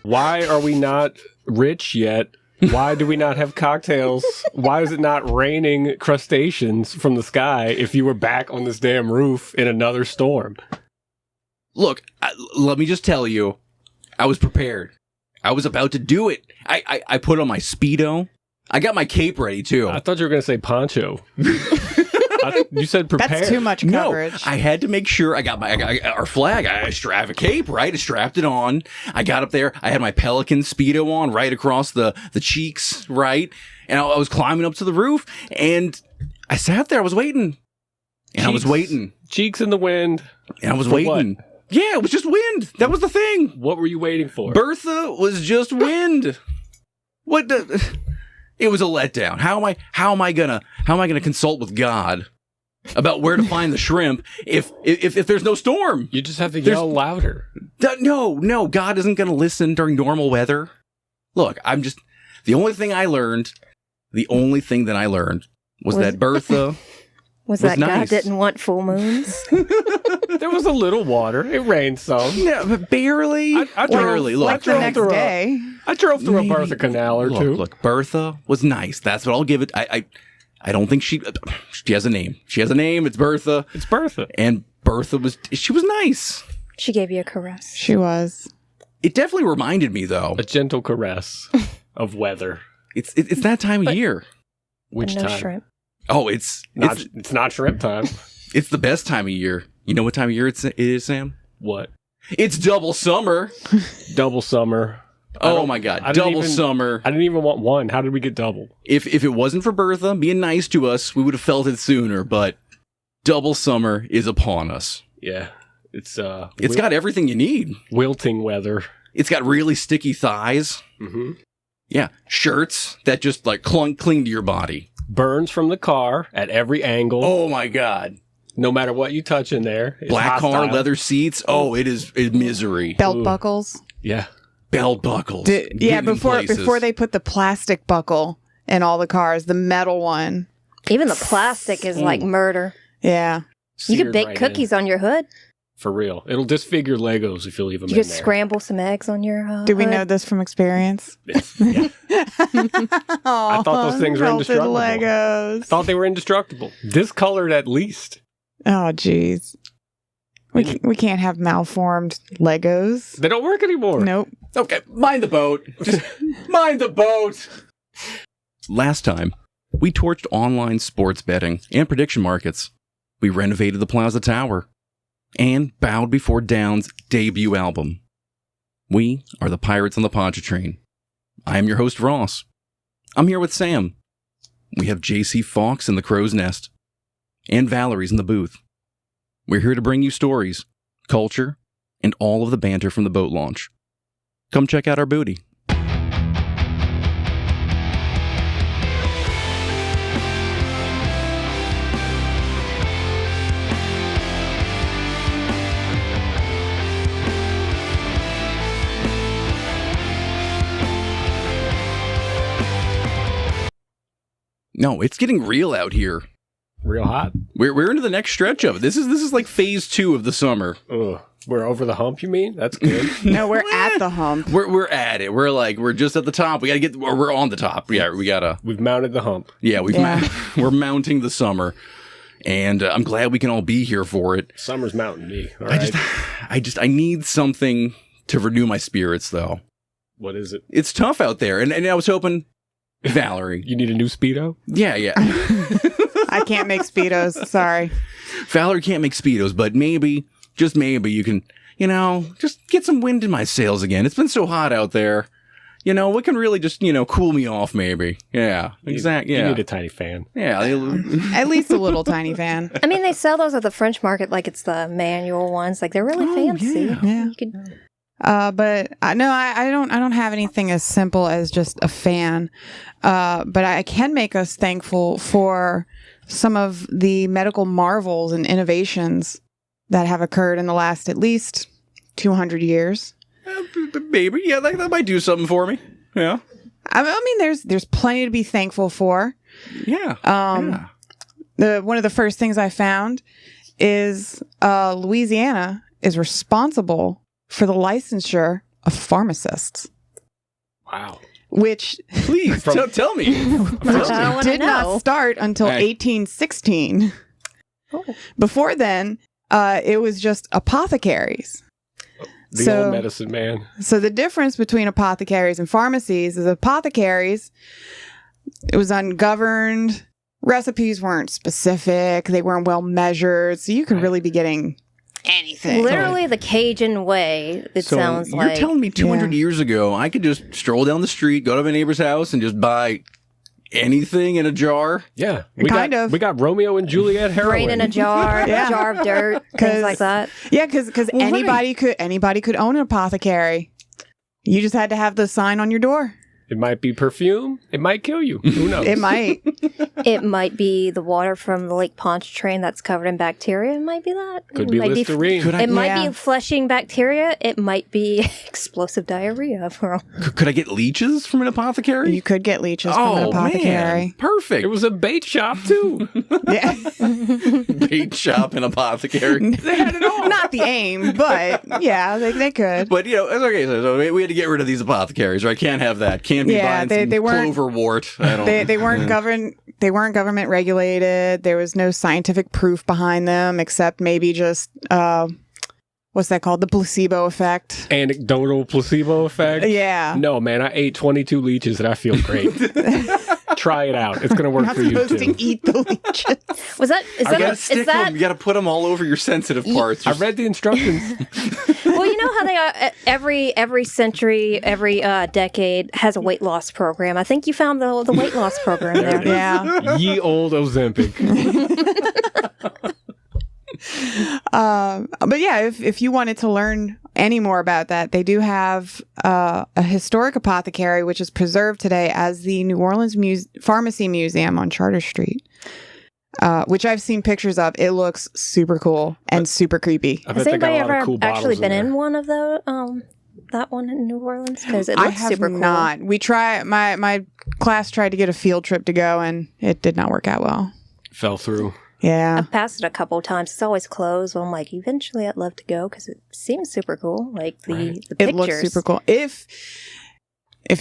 Why are we not rich yet? Why do we not have cocktails? Why is it not raining crustaceans from the sky if you were back on this damn roof in another storm? Look, let me just tell you, I was prepared. I was about to do it. I put on my Speedo. I got my cape ready, too. I thought you were going to say poncho. You said prepared. That's too much coverage. No, I had to make sure I got our flag. I have a cape, right? I strapped it on. I got up there. I had my Pelican Speedo on right across the cheeks, right? And I was climbing up to the roof, and I sat there. I was waiting. And I was waiting. Cheeks in the wind. And I was waiting. What? Yeah, it was just wind. That was the thing. What were you waiting for? Bertha was just wind. It was a letdown. How am I gonna consult with God about where to find the shrimp if there's no storm? You just have to yell louder. No, God isn't gonna listen during normal weather. Look, the only thing that I learned was that Bertha was that nice. God didn't want full moons? There was a little water. It rained some. Yeah, but barely. Barely. Look, Like the next day. I drove through a Bertha canal or two. Look, Bertha was nice. That's what I'll give it. I don't think she has a name. She has a name. It's Bertha. It's Bertha. And Bertha was nice. She gave you a caress. She was. It definitely reminded me, though. A gentle caress of weather. It's that time of year. Which no time? Shrimp. Oh, it's not shrimp time. It's the best time of year. You know what time of year it is, Sam? What? It's double summer. Double summer. Oh my God! Double summer. I didn't even want one. How did we get double? If it wasn't for Bertha being nice to us, we would have felt it sooner. But double summer is upon us. Yeah, it's got everything you need. Wilting weather. It's got really sticky thighs. Mm-hmm. Yeah, shirts that just like cling to your body. Burns from the car at every angle. Oh my God! No matter what you touch in there. It's Black hostile. car, leather seats. Oh, it's misery. Belt buckles. Yeah. Belt buckles. Before they put the plastic buckle in all the cars, the metal one. Even the plastic is like murder. Yeah. You could Seared bake right cookies on your hood. For real. It'll disfigure Legos if you leave them You in could there. scramble some eggs on your Do we hood. know this from experience? Yeah. I thought those things were melted indestructible. Legos. Thought they were indestructible. Discolored at least. Oh, jeez. We can't have malformed Legos. They don't work anymore. Nope. Okay, mind the boat. Just mind the boat. Last time, we torched online sports betting and prediction markets. We renovated the Plaza Tower and bowed before Down's debut album. We are the Pirates on the Pontchartrain. I am your host, Ross. I'm here with Sam. We have JC Fox in the Crow's Nest. And Valerie's in the booth. We're here to bring you stories, culture, and all of the banter from the boat launch. Come check out our booty. No, it's getting real out here. Real hot. We're into the next stretch of it. This is like phase 2 of the summer. Ugh. We're over the hump, you mean? That's good. No, we're at the hump. We're at it. We're just at the top. We gotta we're on the top. Yeah, we've mounted the hump. Yeah, we're mounting the summer, and I'm glad we can all be here for it. Summer's mounting me. All right. I need something to renew my spirits, though. What is it? It's tough out there, and I was hoping, Valerie. You need a new Speedo? Yeah. I can't make Speedos. Sorry. Valerie can't make Speedos, but maybe, just maybe, you can, just get some wind in my sails again. It's been so hot out there. What can really just, cool me off, maybe. Yeah, exactly. Yeah. You need a tiny fan. Yeah. At least a little tiny fan. I mean, they sell those at the French market like it's the manual ones. Like, they're really fancy. Yeah. You could... But no, I don't have anything as simple as just a fan. But I can make us thankful for some of the medical marvels and innovations that have occurred in the last at least 200 years. Maybe, yeah, that might do something for me. Yeah. I mean, there's plenty to be thankful for. Yeah. One of the first things I found is Louisiana is responsible for the licensure of pharmacists. Wow. which Please, tell me. I want to did not know. start until Hey. 1816. Oh. Before then, it was just apothecaries. The old medicine man. So the difference between apothecaries and pharmacies is apothecaries, it was ungoverned. Recipes weren't specific. They weren't well measured. So you could really be getting anything. Literally the Cajun way, it So sounds you're like. telling me 200 Yeah. years ago, I could just stroll down the street, go to my neighbor's house, and just buy anything in a jar? Yeah. Kind of. We got Romeo and Juliet heroin. Brain in a jar, Yeah. jar of dirt, things like that. Yeah, because Well, anybody could own an apothecary. You just had to have the sign on your door. It might be perfume. It might kill you. Who knows? It might. It might be the water from the Lake Pontchartrain that's covered in bacteria. It might be that. Could It be might Listerine. Could I- It might Yeah. be flushing bacteria. It might be explosive diarrhea. Could I get leeches from an apothecary? You could get leeches from an apothecary. Man. Perfect. It was a bait shop, too. Yeah. bait shop and apothecary. They had it all. Not the aim, but yeah, they could. But, it's okay. So we had to get rid of these apothecaries, right? Can't have that. Can't be Yeah, buying they weren't- cloverwort. I don't, They weren't government regulated. There was no scientific proof behind them except maybe just what's that called? The placebo effect. Anecdotal placebo effect. Yeah. No, man, I ate 22 leeches and I feel great. Try it out. It's going to work Not for you, supposed too. to eat the leeches. Was that? Is you gotta that? stick Is that? them. You gotta put them all over your sensitive parts. I read the instructions. Well, you know how they are. Every century, every decade has a weight loss program. I think you found the weight loss program there. Yeah. Ye old Ozempic. But yeah, if you wanted to learn any more about that, they do have a historic apothecary, which is preserved today as the New Orleans Pharmacy Museum on Charter Street, which I've seen pictures of. It looks super cool and super creepy. I Has bet they got anybody a lot ever of cool actually bottles been in in there. one of the that one in New Orleans? Because it I looks have super cool. not. We try. My class tried to get a field trip to go, and it did not work out well. Fell through. Yeah. I've passed it a couple of times. It's always closed. So I'm like, eventually I'd love to go because it seems super cool. Like the Right. pictures. It looks super cool. If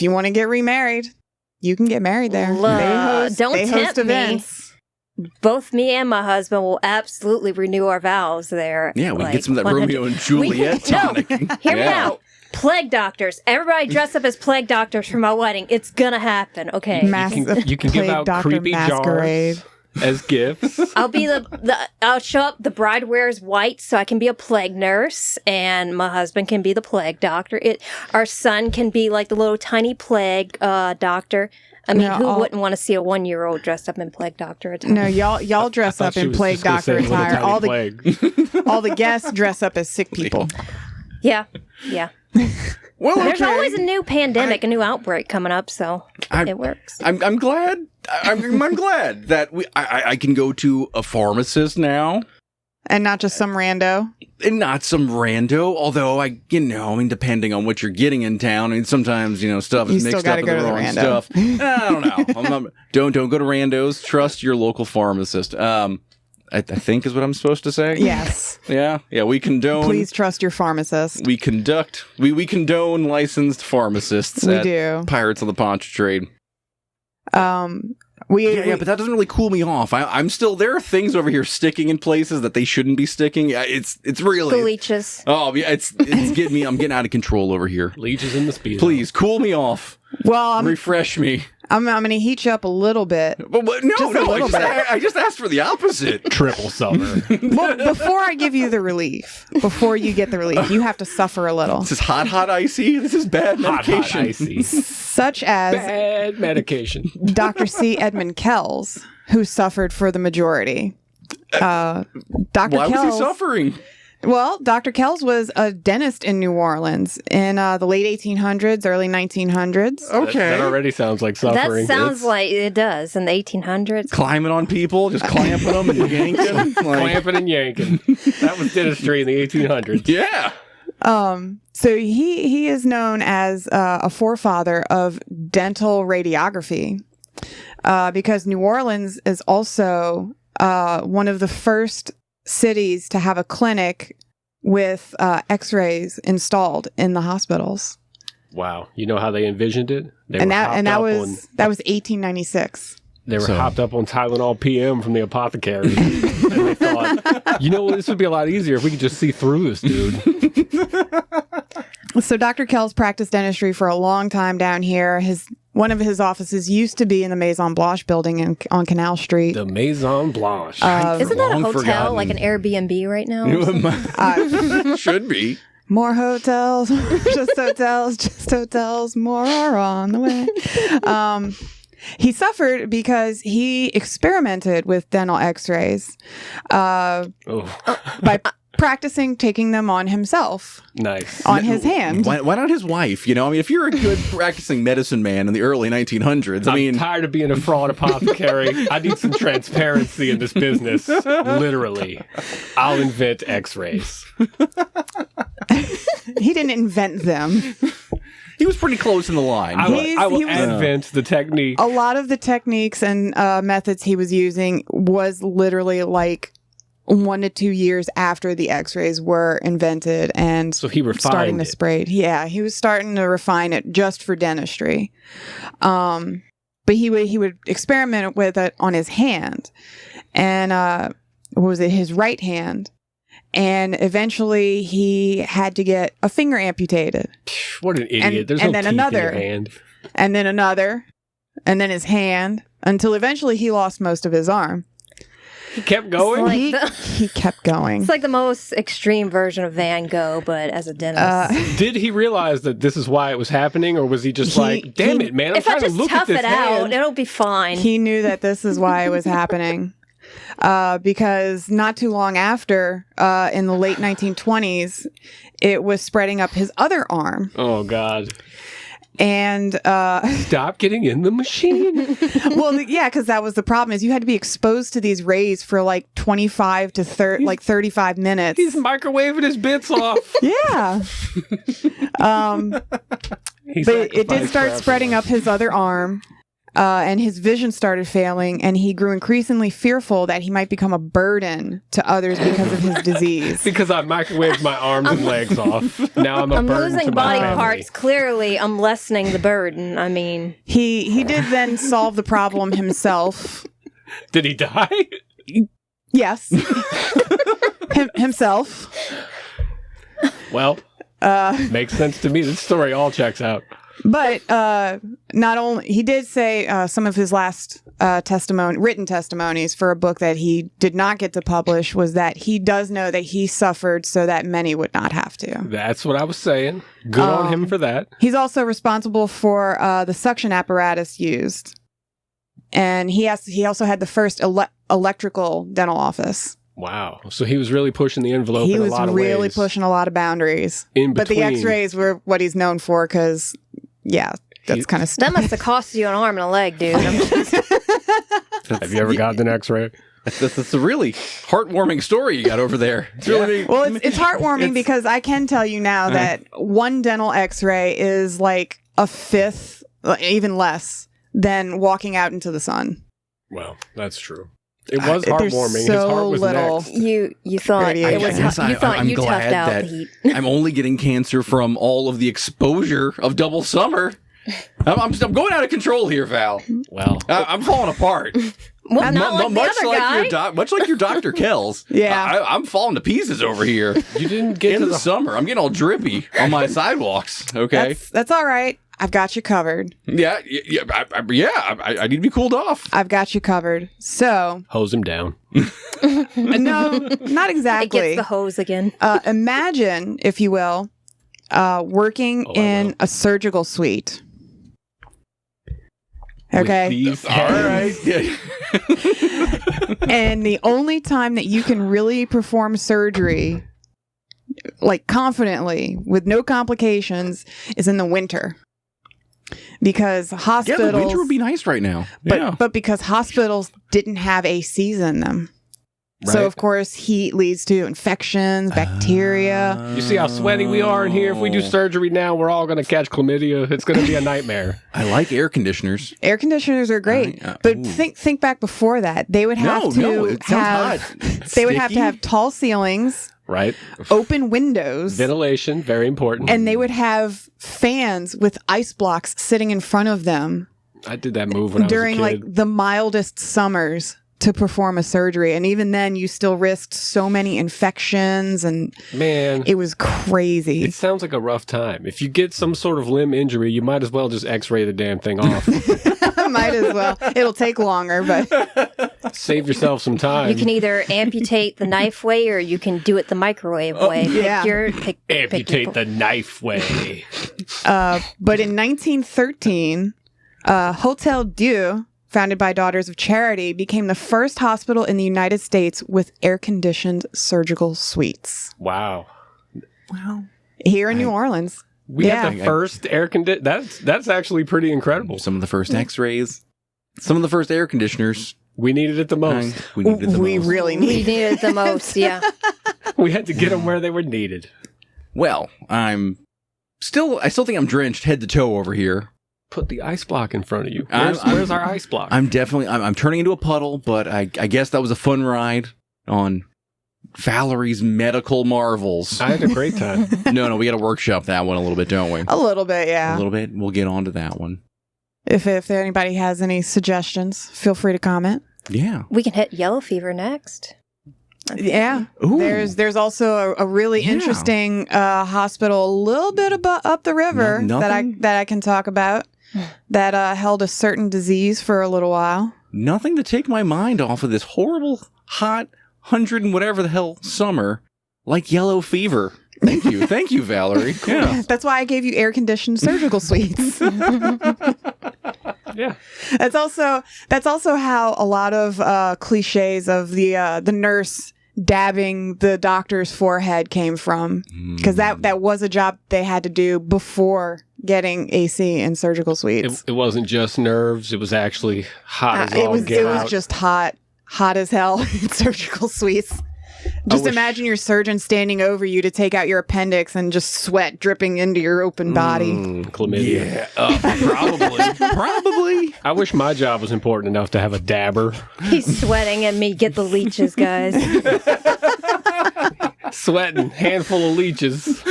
you want to get remarried, you can get married there. Don't they tempt host me. events. Both me and my husband will absolutely renew our vows there. Yeah, we Like, get some of that 100 Romeo and Juliet No, tonic. Hear me Yeah. out. Plague doctors. Everybody dress up as plague doctors for my wedding. It's gonna happen. Okay. You can give Plague out Doctor creepy Masquerade. jars as gifts. I'll be I'll show up. The bride wears white, so I can be a plague nurse, and my husband can be the plague doctor. Our son can be like the little tiny plague doctor. I mean, No, who wouldn't want to see a 1-year-old dressed up in plague doctor attire? No, y'all dress up Thought she in was plague just gonna doctor say little attire. tiny plague. All the guests dress up as sick people. Yeah. Well, There's okay. always a new pandemic, a new outbreak coming up, so it works. I'm glad. I'm glad that I can go to a pharmacist now. And not just some rando. And not some rando, although depending on what you're getting in town, sometimes, stuff You is still mixed gotta up with go the to the wrong rando. stuff. I don't know. Don't go to randos. Trust your local pharmacist. I think is what I'm supposed to say. Yes. Yeah. We condone. Please trust your pharmacist. We condone licensed pharmacists We at do. Pirates of the Pontchartrain. We But that doesn't really cool me off. I'm still, there are things over here sticking in places that they shouldn't be sticking. It's The really, leeches. oh yeah, it's getting me. I'm getting out of control over here. Leeches in the speed. Please cool me off. well, Refresh me. I'm going to heat you up a little bit. But, no, Just a little bit. I just asked for the opposite. Triple summer. Well, before I give you the relief, before you get the relief, you have to suffer a little. This is hot icy. This is bad hot, medication. icy. Such as Bad medication. Dr. C. Edmund Kells, who suffered for the majority. Dr. Why was Kells, he suffering? Well, Dr. Kells was a dentist in New Orleans in the late 1800s, early 1900s. Okay. That already sounds like suffering. That sounds like it does in the 1800s. Climbing on people, just clamping them and yanking them. Clamping and yanking. That was dentistry in the 1800s. Yeah. So he is known as a forefather of dental radiography because New Orleans is also one of the first cities to have a clinic with x-rays installed in the hospitals. Wow. You know how they envisioned it? They And were that hopped and that up was on- that was 1896. They were So- hopped up on Tylenol PM from the apothecary. And they thought, you know what, this would be a lot easier if we could just see through this dude. So Dr. Kells practiced dentistry for a long time down here. One of his offices used to be in the Maison Blanche building on Canal Street. The Maison Blanche. Isn't that a long hotel, forgotten. like an Airbnb right now? Should be. More hotels, just hotels, more are on the way. He suffered because he experimented with dental x-rays Oh, by practicing taking them on himself, nice. on his hand. Why not his wife? You know, I mean, if you're a good practicing medicine man in the early 1900s, I mean, I'm tired of being a fraud apothecary. I need some transparency in this business. Literally. I'll invent x-rays. He didn't invent them. he was pretty close in the line. I will he was- invent the technique. A lot of the techniques and methods he was using was literally like 1 to 2 years after the x-rays were invented and So he refined starting to it. spray. Yeah, he was starting to refine it just for dentistry. But he would experiment with it on his hand. And what was it? His right hand. And eventually he had to get a finger amputated. What an idiot. And- There's and no then teeth another. in your hand. And then another. And then his hand. Until eventually he lost most of his arm. He kept going? Like he, the- he kept going. It's like the most extreme version of Van Gogh, but as a dentist. Did he realize that this is why it was happening, or was he just like, damn it, man, I'm If I trying to just look at tough this it out, hand. it'll be fine. He knew that this is why it was happening. Because not too long after, in the late 1920s, it was spreading up his other arm. Oh, God. And, Stop getting in the machine. well, yeah, because that was the problem is you had to be exposed to these rays for like 25 to 35 minutes. He's microwaving his bits off. Yeah. He But it did sacrificed start for spreading everyone. up his other arm. And his vision started failing, and he grew increasingly fearful that he might become a burden to others because of his disease. Because I microwaved my arms and legs off. Now I'm a I'm burden losing to my body family. parts. Clearly, I'm lessening the burden. I mean, He did then solve the problem himself. Did he die? Yes. Himself. Well, makes sense to me. This story all checks out. But not only he did say some of his last written testimonies for a book that he did not get to publish was that he does know that he suffered so that many would not have to. That's what I was saying. Good on him for that. He's also responsible for the suction apparatus used, and he also had the first electrical dental office. Wow. So he was really pushing the envelope He in a was lot of really ways. pushing a lot of boundaries. In But the between. X-rays were what he's known for because, yeah, that's kind of that must have cost you an arm and a leg, dude. I'm just, Have you ever gotten an x-ray? That's a really heartwarming story you got over there. It's really, Well, it's heartwarming because I can tell you now that one dental x-ray is like a fifth, even less, than walking out into the sun. Well, that's true. It was There's heartwarming. His so heart was little. next. you thought it I was. guess You thought I'm you toughed glad out that the heat. I'm only getting cancer from all of the exposure of double summer. I'm going out of control here, Val. Well, I'm falling apart. Well, not like the much other like guy. much like your Dr. Kells. Yeah. I'm falling to pieces over here. you didn't get In to the the summer, I'm getting all drippy on my sidewalks. Okay. That's all right. I've got you covered. Yeah. I need to be cooled off. I've got you covered. So, hose him down. no, not It exactly. gets the hose again. Imagine, if you will, working Oh, I in will. a surgical suite. Okay. With these All right. Yeah. And the only time that you can really perform surgery, like confidently, with no complications, is in the winter. Because Yeah, hospitals, the winter would be nice right now. but because hospitals didn't have ACs in them. So Right. of course heat leads to infections, bacteria. You see how sweaty we are in here? If we do surgery now, we're all going to catch chlamydia. It's going to be a nightmare. I like air conditioners. Air conditioners are great, Ooh. but think back before that. They would have No, to it sounds have hot. they would have to Sticky? have tall ceilings Right. open windows, Ventilation, very important. and they would have fans with ice blocks sitting in front of them I did that move when during I was a like kid. the mildest summers to perform a surgery. And even then, you still risked so many infections, and Man, it was crazy. it sounds like a rough time. If you get some sort of limb injury, you might as well just x-ray the damn thing off. Might as well. It'll take longer, but Save yourself some time. You can either amputate the knife way or you can do it the microwave way. Pick yeah. pick amputate your- the knife way. but in 1913, Hotel Dieu, founded by Daughters of Charity, became the first hospital in the United States with air-conditioned surgical suites Wow. Wow. here in New Orleans. We had the first air condition. That's actually pretty incredible. Some of the first X-rays, some of the first air conditioners. We needed it the most. We needed the We most. really We need. needed it the most, yeah. We had to get them where they were needed. Well, I still think I'm drenched head to toe over here. Put the ice block in front of you. I'm- Where's our ice block? I'm turning into a puddle, but I guess that was a fun ride on Valerie's medical marvels. I had a great time. No, we got to workshop that one a little bit, don't we? A little bit, yeah. A little bit. We'll get on to that one. If anybody has any suggestions, feel free to comment. Yeah. We can hit yellow fever next. Yeah. Ooh. There's also a really Yeah. interesting hospital a little bit up the river Nothing? that I can talk about that held a certain disease for a little while. Nothing to take my mind off of this horrible, hot, 100 and whatever the hell summer, like yellow fever. Thank you. Thank you, Valerie. Yeah. That's why I gave you air-conditioned surgical suites. Yeah. That's also how a lot of cliches of the nurse dabbing the doctor's forehead came from, because that was a job they had to do before getting AC in surgical suites. It wasn't just nerves. It was actually hot as It all was get out. just hot as hell in surgical suites. Just wish- imagine your surgeon standing over you to take out your appendix and just sweat dripping into your open body. Chlamydia. Probably. I wish my job was important enough to have a dabber. He's sweating at me. Get the leeches, guys. Sweating, handful of leeches.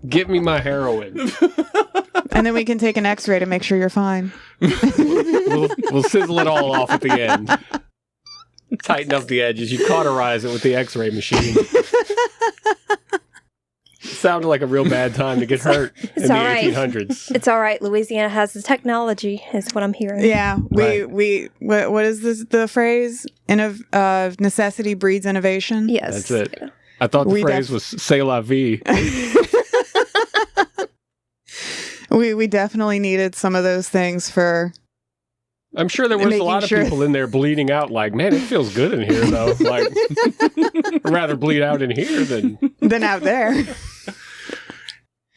Get me my heroin. And then we can take an x-ray to make sure you're fine. We'll sizzle it all off at the end. Tighten up the edges. You cauterize it with the x-ray machine. Sounded like a real bad time to get hurt in the all right. 1800s. It's all right. Louisiana has the technology, is what I'm hearing. Yeah, what is this, the phrase? Necessity breeds innovation. Yes. That's it. I thought the We phrase was "c'est la vie." We definitely needed some of those things for. I'm sure there was a Making lot of sure- people in there bleeding out like, man, it feels good in here, though. Like, I'd rather bleed out in here than out there.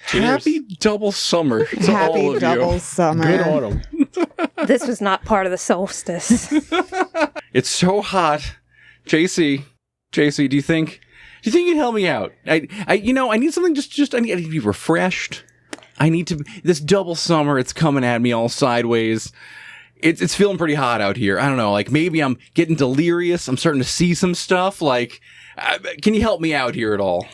Cheers. Happy double summer to all Happy of double you. summer. Good autumn. This was not part of the solstice. It's so hot. JC, do you think you can help me out? I need something I need to be refreshed. This double summer, it's coming at me all sideways. It's feeling pretty hot out here. I don't know, like maybe I'm getting delirious. I'm starting to see some stuff. Like, can you help me out here at all?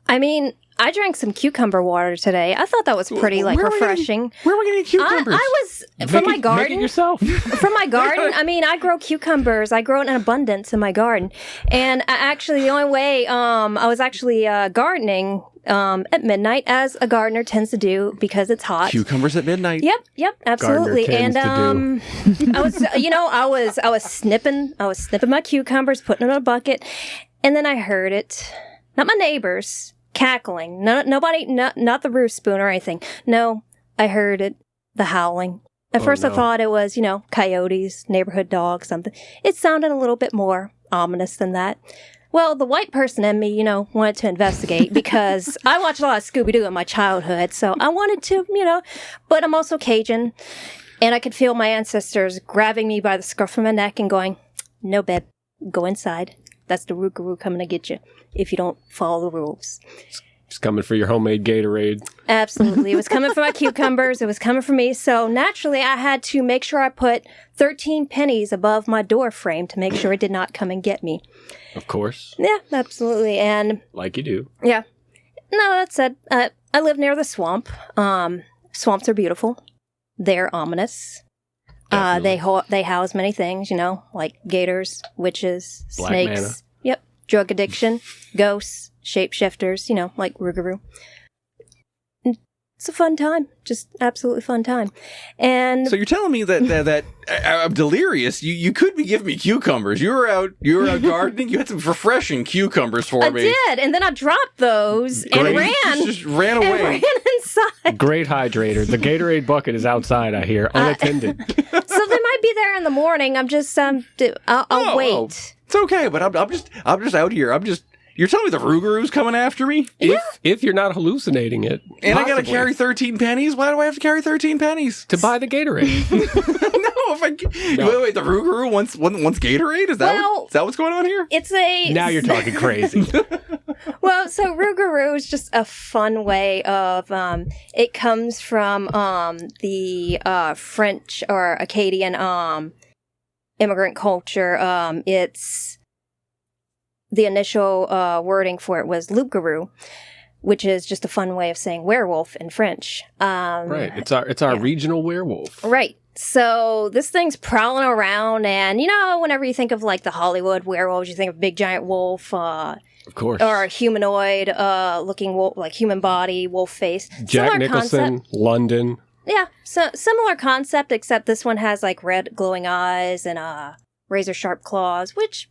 I mean, I drank some cucumber water today. I thought that was pretty refreshing. Where are we getting cucumbers? I was from my Make it garden. yourself. From my garden. I mean, I grow cucumbers. I grow it in abundance in my garden. And the only way I was actually gardening at midnight, as a gardener tends to do because it's hot. Cucumbers at midnight. Yep, absolutely. tends And I was snipping my cucumbers, putting them in a bucket, and then I heard it. Not my neighbors cackling. Not the roof spoon or anything. No, I heard it. The howling. At first I no. thought it was, coyotes, neighborhood dogs, something. It sounded a little bit more ominous than that. Well, the white person in me, wanted to investigate because I watched a lot of Scooby-Doo in my childhood, so I wanted to, but I'm also Cajun, and I could feel my ancestors grabbing me by the scruff of my neck and going, "No, babe, go inside. That's the rougarou coming to get you if you don't follow the rules." It's coming for your homemade Gatorade. Absolutely. It was coming for my cucumbers. It was coming for me. So naturally, I had to make sure I put 13 pennies above my door frame to make sure it did not come and get me. Of course. Yeah, absolutely. And Like you do. yeah. No, that said, I live near the swamp. Swamps are beautiful. They're ominous. Definitely. They house many things, like gators, witches, Black snakes. mana. Yep. Drug addiction, ghosts, shapeshifters, like rougarou. It's a fun time. Just absolutely fun time. And So you're telling me that I'm delirious. You could be giving me cucumbers. You were out gardening. You had some refreshing cucumbers for I me. did, and then I dropped those and Great. ran. Just ran And away. ran inside. Great hydrator. The Gatorade bucket is outside, I hear, unattended. So they might be there in the morning. I'm just I'll wait. It's okay, but I'm just out here. You're telling me the rougarou's coming after me? If you're not hallucinating it. And I gotta possibly, carry 13 pennies? Why do I have to carry 13 pennies? to buy the Gatorade. No, wait, the rougarou wants Gatorade? Is that what's going on here? It's a Now you're talking crazy. Well, so rougarou is just a fun way of it comes from the French or Acadian immigrant culture. It's the initial wording for it was loup-garou, which is just a fun way of saying werewolf in French. Right. It's our regional werewolf. Right. So this thing's prowling around, and whenever you think of like the Hollywood werewolves, you think of big giant wolf, Of course. or a humanoid looking wolf, like human body, wolf face. Jack Similar Nicholson, concept. London. Yeah, so similar concept, except this one has like red glowing eyes and razor sharp claws, which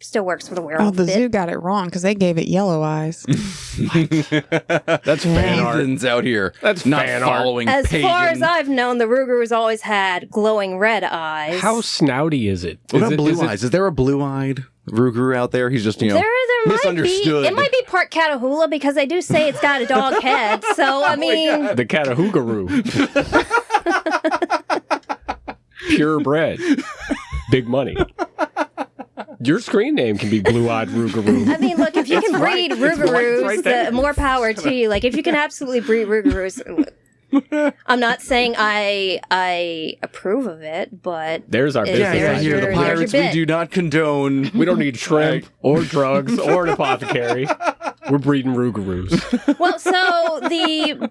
still works for the werewolf. Oh, the bit. zoo got it wrong because they gave it yellow eyes. That's fan art. Heathens out here. That's not fan art. following As pagan. far as I've known, the rougarous always had glowing red eyes. How snouty is it? What Is about it- blue is it- eyes? Is there a blue-eyed rougarou out there? He's just, There might be. misunderstood. It might be part Catahoula because they do say it's got a dog head. So I mean, The Catahoogaroo. Purebred. Big money. Your screen name can be Blue-Eyed Rougarou. I mean, look, if you can right. breed It's right rougarous, there. more power to you. Like if you can absolutely breed rougarous. I'm not saying I approve of it, but There's our Yeah, business Yeah, There's here, idea. the your- there's pirates, your we bit. do not condone. We don't need shrimp or drugs or an apothecary. We're breeding Rougaroos. well, so the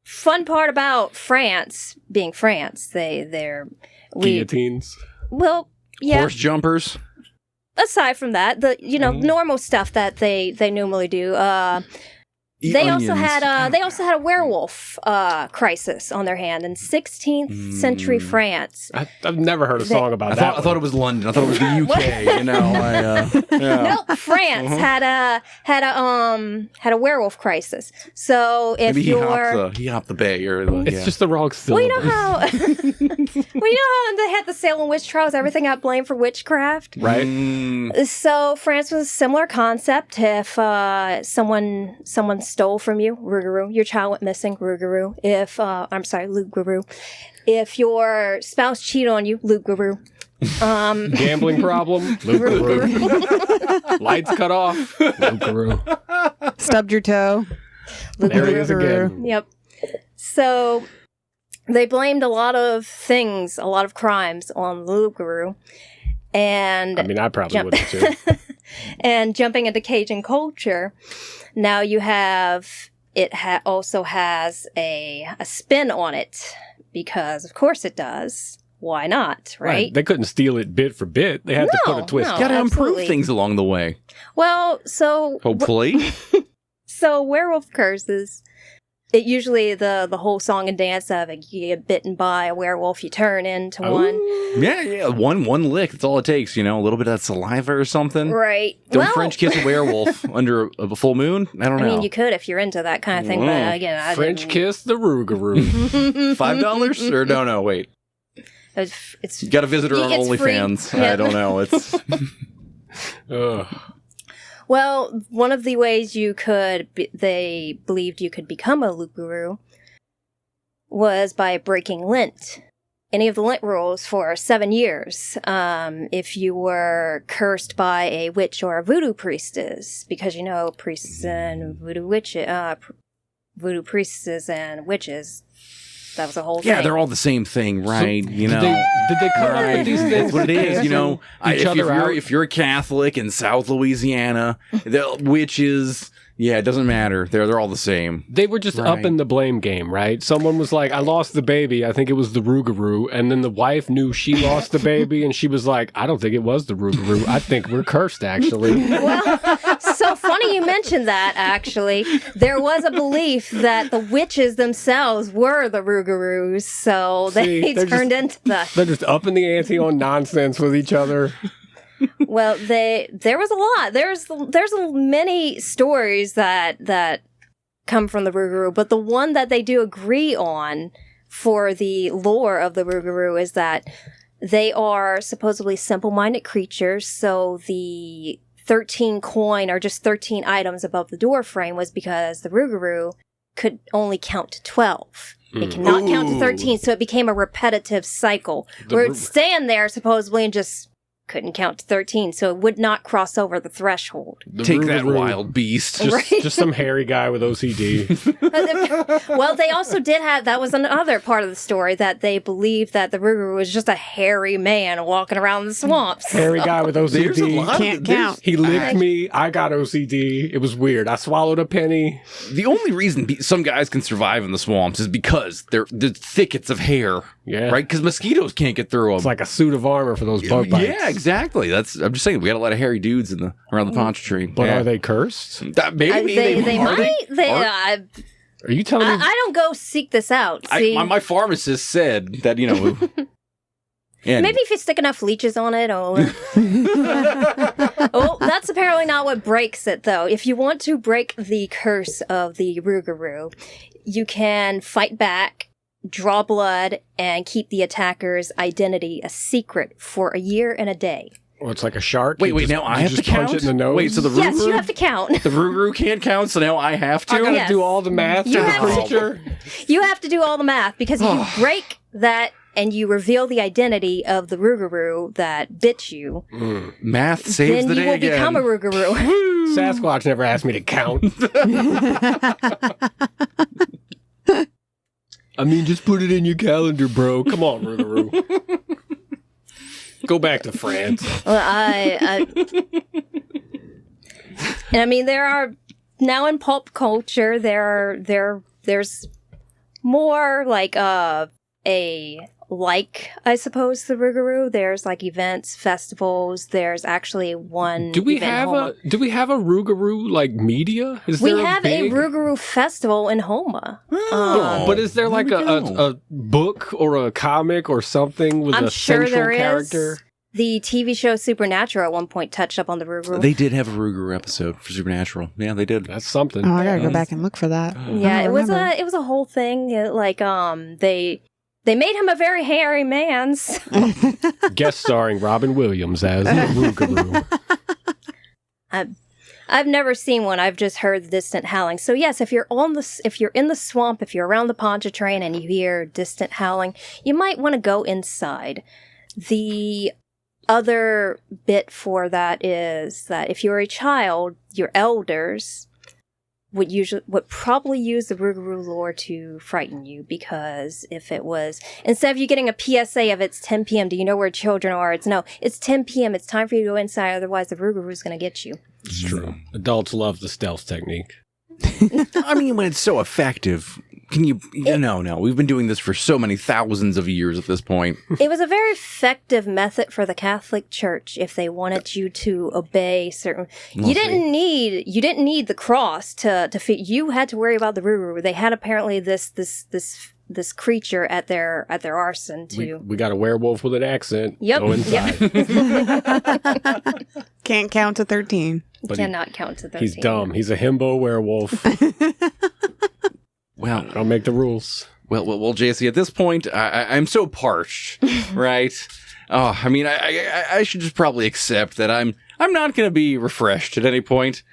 fun part about France being France, they're Guillotines. well, yeah. Horse jumpers. Aside from that, the Mm-hmm. normal stuff that they normally do. Eat They onions. also had a werewolf crisis on their hand in 16th century France. I've never heard a song about I that. thought it was London. I thought it was the UK. Yeah. No, France had a werewolf crisis. So if Maybe you're he hopped the bay or the, It's just the wrong syllable. well, you know how they had the Salem witch trials, everything got blamed for witchcraft. right? So France was a similar concept. If someone stole from you, rougarou, your child went missing, rougarou. If loup-garou. If your spouse cheated on you, loup-garou. Gambling problem. Rougarou. Lights cut off. Rougarou. Stubbed your toe. There he is again. Yep. So they blamed a lot of things, a lot of crimes on the loup-garou. And I mean, I probably Jump- would have too. and jumping into Cajun culture, now you have it also has a spin on it because of course it does. Why not, right? They couldn't steal it bit for bit. They had to put a twist. no. on it. Got to improve absolutely. things along the way. Well, so Hopefully. werewolf curses. It usually the whole song and dance of it, you get bitten by a werewolf, you turn into one. Yeah. One lick. That's all it takes. A little bit of that saliva or something. Right. Don't well, French kiss a werewolf under a full moon? I don't I know. mean, you could if you're into that kind of thing, but again, I French didn't. kiss the Rougarou. $5 or no, wait. It's You got to visit her on It's free. OnlyFans. Yeah. I don't know. It's Ugh. well, one of the ways they believed you could become a loup-garou was by breaking lint. any of the Lent rules for 7 years if you were cursed by a witch or a voodoo priestess, because priests and voodoo priestesses and witches. That was a whole thing. Yeah, they're all the same thing, right? So, did they come up with these things? That's what it is. Out? If you're a Catholic in South Louisiana, the witches. Yeah, it doesn't matter. They're all the same. They were just up in the blame game, right? Someone was like, I lost the baby. I think it was the rougarou. And then the wife knew she lost the baby, and she was like, I don't think it was the rougarou. I think we're cursed, actually. Well, so funny you mentioned that, actually. There was a belief that the witches themselves were the rougarous, so they turned into that. They're just upping the ante on nonsense with each other. Well, there was a lot. There's many stories that come from the rougarou, but the one that they do agree on for the lore of the rougarou is that they are supposedly simple-minded creatures. So the 13 coin or just 13 items above the door frame was because the rougarou could only count to 12. It cannot count to 13, so it became a repetitive cycle where it'd stand there supposedly and just couldn't count to 13, so it would not cross over the threshold. Take that, wild beast. Just some hairy guy with OCD. Well, they also did have, that was another part of the story, that they believed that the rougarou was just a hairy man walking around the swamps. Hairy guy with OCD. Can't count. He licked me. I got OCD. It was weird. I swallowed a penny. The only reason some guys can survive in the swamps is because they're thickets of hair. Yeah. Right? Because mosquitoes can't get through them. It's like a suit of armor for those bug bites. Yeah, exactly. I'm just saying, we got a lot of hairy dudes around the Pontchartrain. But are they cursed? Maybe they might. Are you telling me? I don't go seek this out. See? My pharmacist said that, and maybe if you stick enough leeches on it, oh, that's apparently not what breaks it, though. If you want to break the curse of the rougarou, you can fight back, draw blood, and keep the attacker's identity a secret for a year and a day. Or it's like a shark. Wait, now I have to count? Punch it in the nose? Wait, so the rougarou? Yes, you have to count. The rougarou can't count, so now I have to? I gotta Yes. do all the math to You the have to. creature? You have to do all the math, because if you break that and you reveal the identity of the rougarou that bit you, Math saves then the you day will again. become a rougarou. Sasquatch never asked me to count. I mean, just put it in your calendar, bro. Come on, rougarou. Go back to France. Well, and I mean, there are now in pulp culture, there's more like I suppose the rougarou. There's like events, festivals. There's actually one. Do we event in have Homa. a rougarou like media? We have a rougarou festival in Homa. But is there like There we a book or a comic or something with I'm a sure central there character? is. The TV show Supernatural at one point touched up on the rougarou. They did have a rougarou episode for Supernatural. Yeah, they did. That's something. Oh, I gotta go back and look for that. Yeah, I it was remember. a whole thing. They made him a very hairy man. Guest starring Robin Williams as the rougarou. I've never seen one. I've just heard the distant howling. So yes, if you're in the swamp, if you're around the Pontchartrain and you hear distant howling, you might want to go inside. The other bit for that is that if you're a child, your elders would probably use the rougarou lore to frighten you, because if it was, instead of you getting a PSA of it's 10 p.m., do you know where children are? It's 10 p.m., it's time for you to go inside, otherwise the rougarou is going to get you. It's true. Adults love the stealth technique. I mean, when it's so effective, can you... No. We've been doing this for so many thousands of years at this point. It was a very effective method for the Catholic Church if they wanted you to obey certain... You didn't need the cross to fit. You had to worry about the rougarou. They had apparently this creature at their arson too. We got a werewolf with an accent. Yep. Go inside. Can't count to 13. But Cannot count to 13. He's dumb. He's a himbo werewolf. Well, I'll make the rules. Well, JC, at this point, I'm so parched, right? Oh, I mean, I should just probably accept that I'm not going to be refreshed at any point.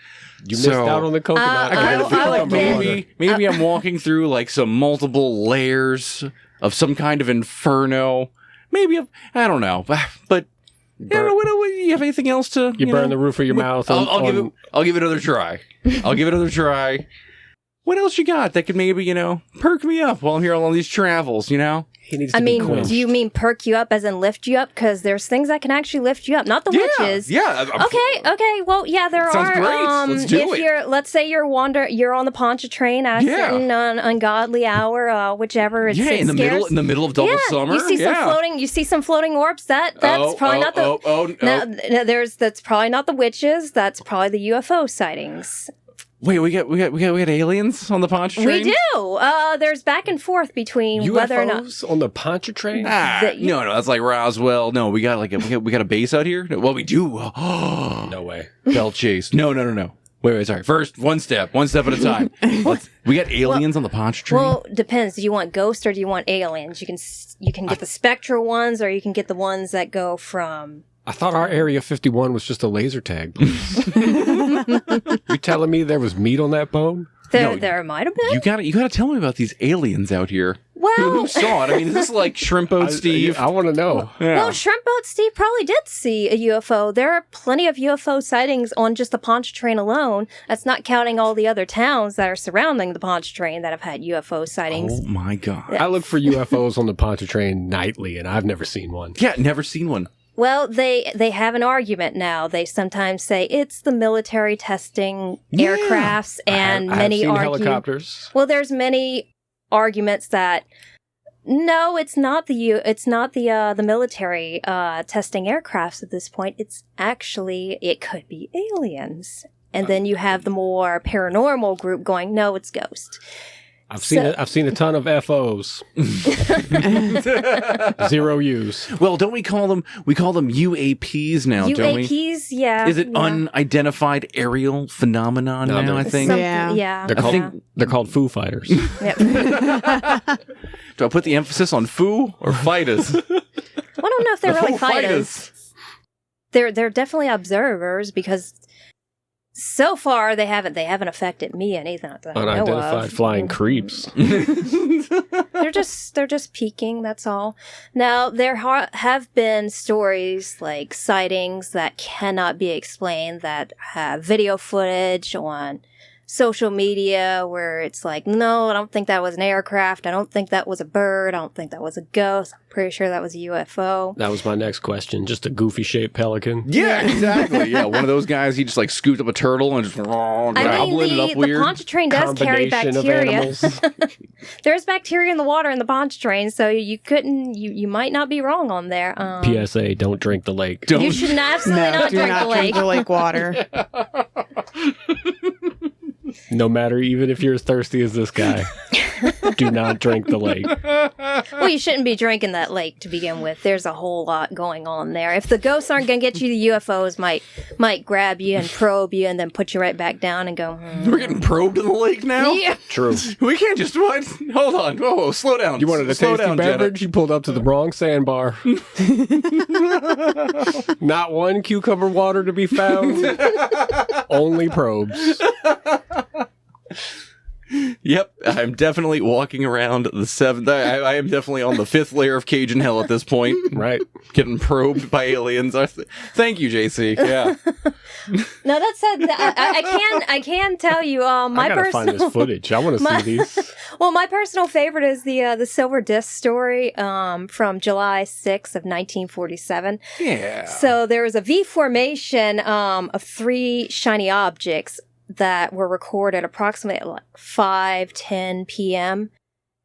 You missed out on the coconut. I kind of feel like would maybe I'm walking through like some multiple layers some kind of inferno. Maybe I don't know, but I don't know. What, you have anything else to? You burn the roof of your mouth. I'll give it another try. I'll give it another try. What else you got that could maybe, perk me up while I'm here on all these travels, He needs to be quenched. Do you mean perk you up as in lift you up? Because there's things that can actually lift you up, not the witches. Yeah. Okay. Well, yeah, there Sounds are. great. Let's do it. Let's say you're on the Pontchartrain at a certain ungodly hour, whichever. It's in the middle of double summer. You see some floating orbs. That's probably not the. That's probably not the witches. That's probably the UFO sightings. Wait, we got aliens on the Pontchartrain? We do. There's back and forth between UFOs whether or not on the Pontchartrain. No, that's like Roswell. No, we got we got a base out here. Well, we do. No way. Bell chase. No. Wait. Sorry. First, one step at a time. We got aliens on the Pontchartrain. Well, depends. Do you want ghosts or do you want aliens? You can get the spectral ones, or you can get the ones that go from. I thought our Area 51 was just a laser tag. You're telling me there was meat on that bone? There might have been. You gotta tell me about these aliens out here. Well, who saw it? I mean, is this like Shrimp-Boat Steve? I want to know. Well, Shrimp-Boat Steve probably did see a UFO. There are plenty of UFO sightings on just the Pontchartrain alone. That's not counting all the other towns that are surrounding the Pontchartrain that have had UFO sightings. Oh my God. I look for UFOs on the Pontchartrain nightly, and I've never seen one. Yeah, never seen one. Well, they have an argument now. They sometimes say it's the military testing aircrafts, and many argue helicopters. Well, there's many arguments that no, it's not the military testing aircrafts at this point. It could be aliens, and then you have the more paranormal group going, no, it's ghost. I've seen a ton of FOs. Zero U's. Well, don't we call them UAPs now, don't we? UAPs, yeah. Is it unidentified aerial phenomenon now, I think? Yeah. They're called Foo Fighters. Yep. Do I put the emphasis on foo or fighters? Well, I don't know if they're really fighters. They're definitely observers because so far they haven't affected me anything that I know of. Unidentified flying creeps. They're just peeking, that's all. Now, there have been stories like sightings that cannot be explained that have video footage on social media where it's like, no, I don't think that was an aircraft. I don't think that was a bird. I don't think that was a ghost. I'm pretty sure that was a UFO. That was my next question. Just a goofy shaped pelican. Yeah, exactly. Yeah, one of those guys, he just like scooped up a turtle and just gobbling it up weird. The Pontchartrain does carry bacteria. There's bacteria in the water in the Pontchartrain, so you might not be wrong on there. PSA, don't drink the lake. You should absolutely not drink the lake. Drink the lake water. No matter, even if you're as thirsty as this guy, do not drink the lake. Well, you shouldn't be drinking that lake to begin with. There's a whole lot going on there. If the ghosts aren't going to get you, the UFOs might grab you and probe you and then put you right back down and go, We're getting probed in the lake now? Yeah. True. We can't just, what? Hold on. Whoa, slow down. You wanted a tasty beverage? You pulled up to the wrong sandbar. Not one cucumber water to be found. Only probes. Yep, I'm definitely walking around the seventh. I am definitely on the fifth layer of Cajun hell at this point. Right. Getting probed by aliens. Thank you, JC. Yeah. No, that said, I can tell you, I gotta find this footage. I want to see these. Well, my personal favorite is the silver disc story from July 6th of 1947. Yeah. So there was a V formation of 3 shiny objects that were recorded approximately at like 5:10 p.m.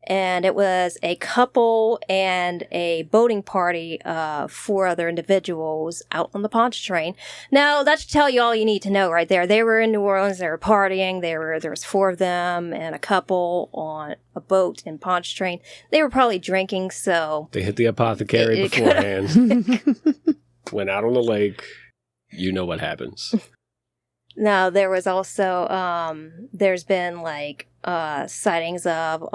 And it was a couple and a boating party of 4 other individuals out on the Pontchartrain. Now, that should tell you all you need to know right there. They were in New Orleans. They were partying. There was 4 of them and a couple on a boat in Pontchartrain. They were probably drinking, so... They hit the apothecary beforehand. Went out on the lake. You know what happens. Now, there was also, there's been like sightings of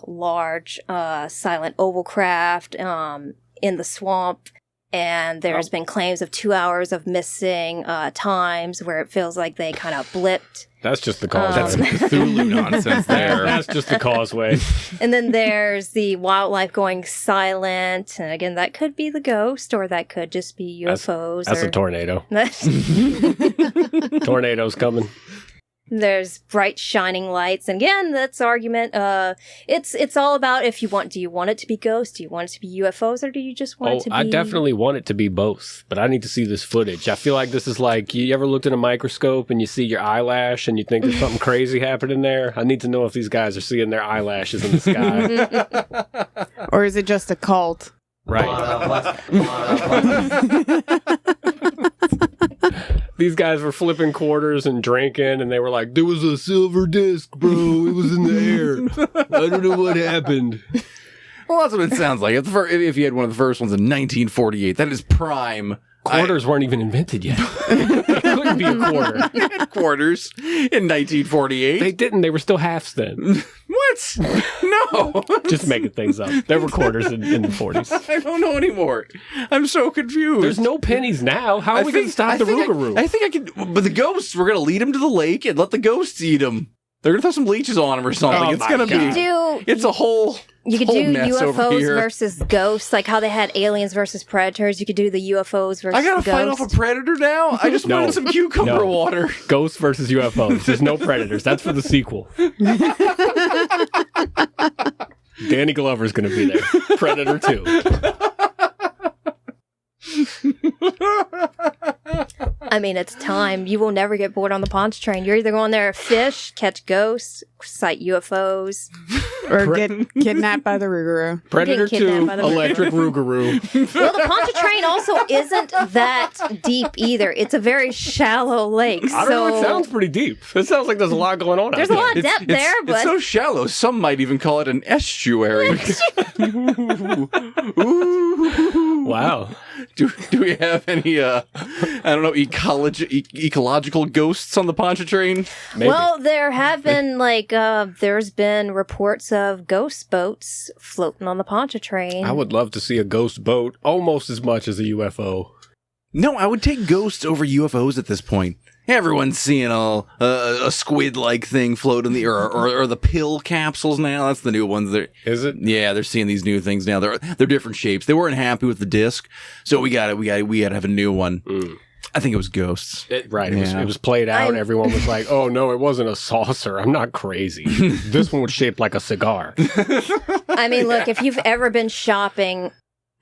large silent oval craft in the swamp And there's been claims of 2 hours of missing times where it feels like they kind of blipped. That's just the causeway. That's some Cthulhu nonsense there. That's just the causeway. And then there's the wildlife going silent. And again, that could be the ghost, or that could just be UFOs. That's a tornado. Tornado. Tornado's coming. There's bright shining lights, and again, that's argument. It's all about do you want it to be ghosts? Do you want it to be UFOs, or do you just want it to be? I definitely want it to be both, but I need to see this footage. I feel like this is like, you ever looked in a microscope and you see your eyelash and you think there's something crazy happening there? I need to know if these guys are seeing their eyelashes in the sky. Or is it just a cult? Right. These guys were flipping quarters and drinking, and they were like, there was a silver disc, bro. It was in the air. I don't know what happened. Well, that's what it sounds like. If you had one of the first ones in 1948, that is prime. Quarters weren't even invented yet. It couldn't be a quarter. They had quarters in 1948. They didn't. They were still halves then. What? No. Just making things up. There were quarters in the 40s. I don't know anymore. I'm so confused. The's no pennies now. How are we going to stop the rougarou? I think I can. But the ghosts, we're going to lead them to the lake and let the ghosts eat them. They're going to throw some leeches on them or something. Oh It's going to be. It's a whole. You could whole do mess over UFOs here. versus ghosts, like how they had aliens versus predators. You could do the UFOs versus I got to fight off ghosts. a predator now? I just No. wanted some cucumber No. water. Ghosts versus UFOs. There's no predators. That's for the sequel. Danny Glover's going to be there. Predator 2. I mean, it's time. You will never get bored on the Pontchartrain. You're either going there to fish, catch ghosts, sight UFOs. Or get kidnapped by the rougarou. Predator Getting kidnapped 2, by the electric rougarou. Well, the Pontchartrain also isn't that deep either. It's a very shallow lake. I don't know. It sounds pretty deep. It sounds like there's a lot going on There's out a there. lot of depth there, but It's so shallow. Some might even call it an estuary. Ooh. Wow. Do we have any, I don't know, ecological ghosts on the Pontchartrain? Maybe. well, there have been there's been reports of ghost boats floating on the Pontchartrain. I would love to see a ghost boat almost as much as a UFO. No, I would take ghosts over UFOs at this point. Everyone's seeing a squid-like thing float in the or the pill capsules now. That's the new ones. Is it? Yeah, they're seeing these new things now. They're different shapes. They weren't happy with the disc, so we got to have a new one. Mm. I think it was ghosts. Right. Yeah. It was played out. Everyone was like, oh, no, it wasn't a saucer. I'm not crazy. This one was shaped like a cigar. I mean, look, if you've ever been shopping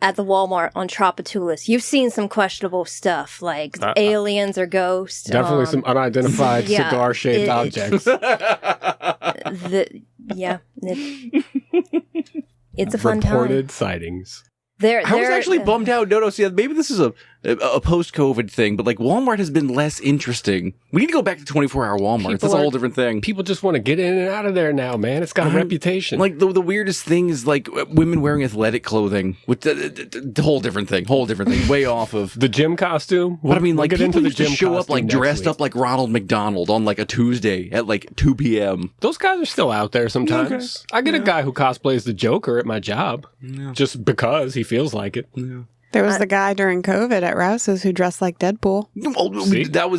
at the Walmart on Tropicalus, you've seen some questionable stuff, like aliens or ghosts. Definitely some unidentified yeah, cigar-shaped objects. It's a fun time. Reported sightings. I was actually bummed out. No, see, maybe this is a post-COVID thing, but like Walmart has been less interesting. We need to go back to 24-hour Walmart. That's a whole different thing. People just want to get in and out of there now, man. It's got a reputation. Like the weirdest thing is like women wearing athletic clothing, with the whole different thing, way off of the gym costume. But I mean, like we'll get people into the used to gym show up costume like next dressed week. up like Ronald McDonald on like a Tuesday at like 2 p.m. Those guys are still out there sometimes. I get a guy who cosplays the Joker at my job just because he feels like it. There was the guy during COVID at Rouse's who dressed like Deadpool. Oh,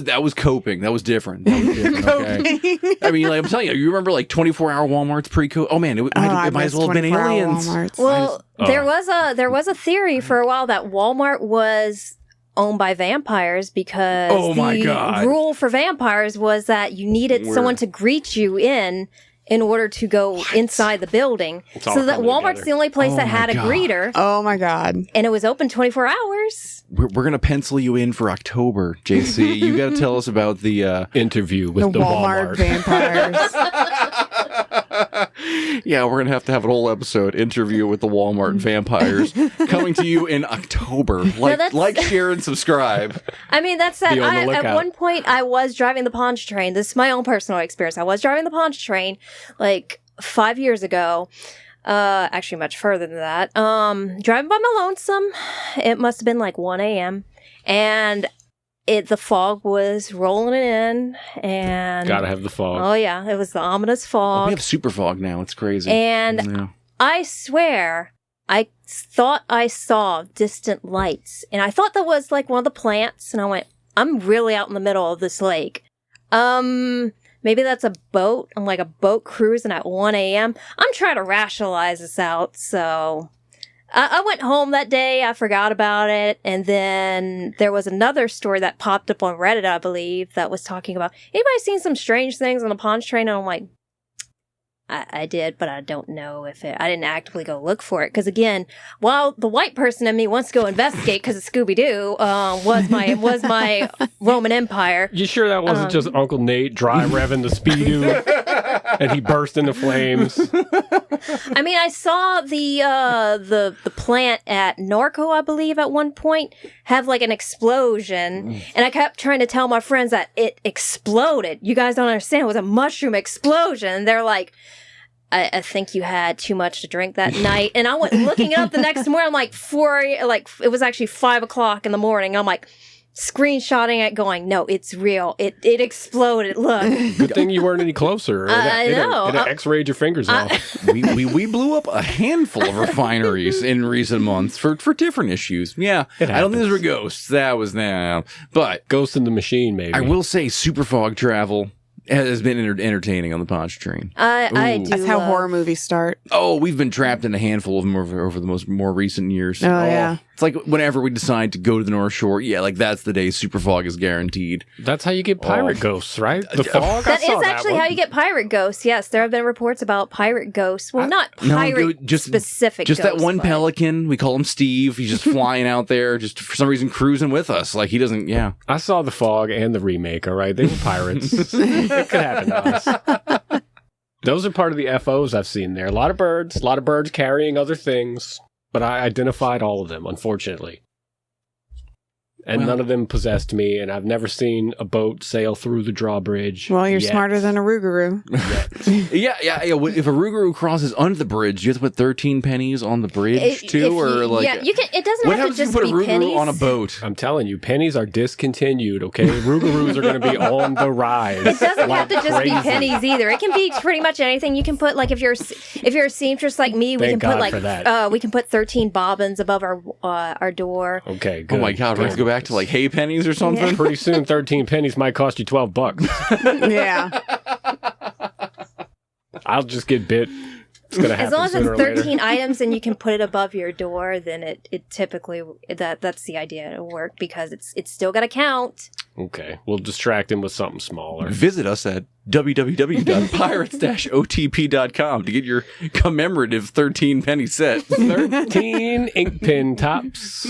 that was coping. That was different. Okay. I mean, like I'm telling you, you remember like 24-hour Walmart's pre-COVID? Oh man, it might as well have been aliens. Well, there was a theory for a while that Walmart was owned by vampires because the rule for vampires was that you needed someone to greet you in order to go inside the building. So that Walmart's the only place that had a greeter. Oh my God. And it was open 24 hours. We're going to pencil you in for October, JC. You got to tell us about the interview with the Walmart vampires. Yeah, we're going to have a whole episode interview with the Walmart vampires coming to you in October. Like, share, and subscribe. I mean, that's that. At one point, I was driving the Pontchartrain. This is my own personal experience. I was driving the Pontchartrain like 5 years ago. Actually, much further than that. Driving by my lonesome. It must have been like 1 a.m. And the fog was rolling in, and gotta have the fog. Oh yeah, it was the ominous fog. We have super fog now. It's crazy. And I swear I thought I saw distant lights, and I thought that was like one of the plants, and I went, I'm really out in the middle of this lake. Maybe that's a boat. I'm like a boat cruising at 1 a.m. I'm trying to rationalize this out, so I went home that day. I forgot about it, and then there was another story that popped up on Reddit, I believe, that was talking about, anybody seen some strange things on the Pontchartrain? And I'm like, I did, but I don't know if I didn't actively go look for it. Because again, while the white person in me wants to go investigate because of Scooby-Doo was my Roman Empire. You sure that wasn't just Uncle Nate dry revving the Speed-Doo and he burst into flames? I mean, I saw the plant at Norco, I believe, at one point have like an explosion, and I kept trying to tell my friends that it exploded. You guys don't understand. It was a mushroom explosion. And they're like, I think you had too much to drink that night. And I went looking it up the next morning. I'm like, it was actually 5 o'clock in the morning. I'm like, screenshotting it going, no, it's real. It exploded. Look. Good thing you weren't any closer. I know. It x-rayed your fingers off. We blew up a handful of refineries in recent months for different issues. Yeah, I don't think those were ghosts. That was now. But Ghost in the Machine, maybe. I will say super fog travel has been entertaining on the Pontchartrain. I do. That's how horror movies start. Oh, we've been trapped in a handful of them over the more recent years. Oh, yeah. It's like whenever we decide to go to the North Shore, yeah, like that's the day super fog is guaranteed. That's how you get pirate ghosts, right? The fog? That is actually how you get pirate ghosts. Yes, there have been reports about pirate ghosts. Well, not pirate specific just ghosts. That one pelican, we call him Steve. He's just flying out there, just for some reason cruising with us. Like he doesn't, yeah. I saw The Fog and the remake, all right? They were pirates. It could happen to us. Those are part of the FOs I've seen there. A lot of birds carrying other things. But I identified all of them, unfortunately. And none of them possessed me, and I've never seen a boat sail through the drawbridge. Well, you're smarter than a rougarou. Yeah. If a rougarou crosses under the bridge, you have to put 13 pennies on the bridge too, or like. Yeah, you can. It doesn't what have to happens if just you put be a rougarou pennies on a boat? I'm telling you, pennies are discontinued. Okay, rougarous are going to be on the rise. It doesn't have to just be pennies either. It can be pretty much anything. You can put like if you're a seamstress like me, we can put like we can put 13 bobbins above our door. Okay, good. Oh my God, we have to go back to like hay pennies or something. Yeah. Pretty soon, 13 pennies might cost you $12. Yeah. I'll just get bit. It's gonna happen as long as it's sooner or 13 later. items and you can put it above your door, then it typically that's the idea. It'll work because it's still got to count. Okay, we'll distract him with something smaller. Visit us at www.pirates-otp.com to get your commemorative 13 penny set. 13 ink pen tops.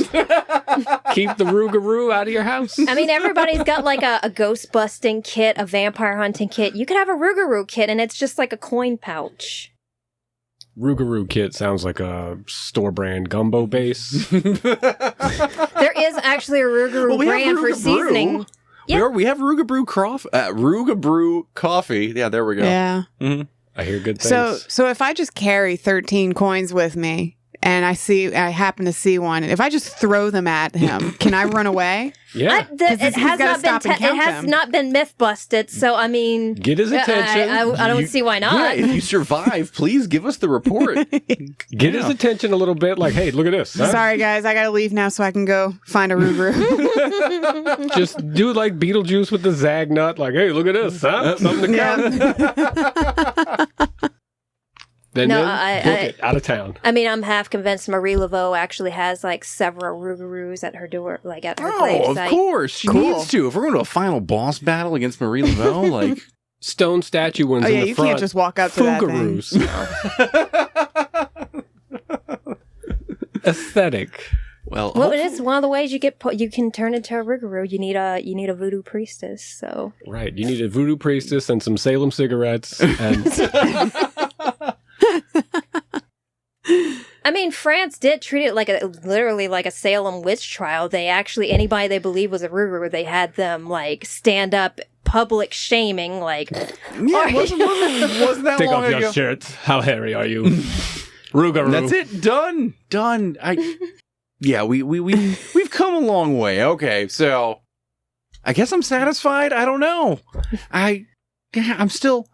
Keep the rougarou out of your house. I mean, everybody's got like a ghost busting kit, a vampire hunting kit. You could have a rougarou kit, and it's just like a coin pouch. Rougarou kit sounds like a store brand gumbo base. There is actually a rougarou brand for seasoning. Yeah. We have Rougarou coffee. Yeah, there we go. Yeah. Mm-hmm. I hear good things. So if I just carry 13 coins with me and I happen to see one, if I just throw them at him, can I run away? Yeah. It has not been myth busted, so I mean, get his attention. I don't see why not. Yeah, if you survive, please give us the report. Get his attention a little bit. Like, hey, look at this. Huh? Sorry, guys, I gotta leave now so I can go find a rougarou. Just do like Beetlejuice with the zag nut. Like, hey, look at this. Huh? Something to count. Then book it out of town. I mean, I'm half convinced Marie Laveau actually has like several rougarous at her door, like at her gravesite. Oh, of course. She needs to. If we're going to a final boss battle against Marie Laveau, like... Stone statue ones in the you front. can't just walk up to Fougaroos. that thing. Aesthetic. Well, it is one of the ways you can turn into a rougarou. You need a voodoo priestess. So right, you need a voodoo priestess and some Salem cigarettes. And I mean, France did treat it literally like a Salem witch trial. They actually, anybody they believe was a rougarou, they had them like stand up, public shaming, like. Yeah, wasn't that take long off ago? your shirt. How hairy are you, rougarou? That's it. Done. Yeah, we've come a long way. Okay, so I guess I'm satisfied. I don't know. I'm still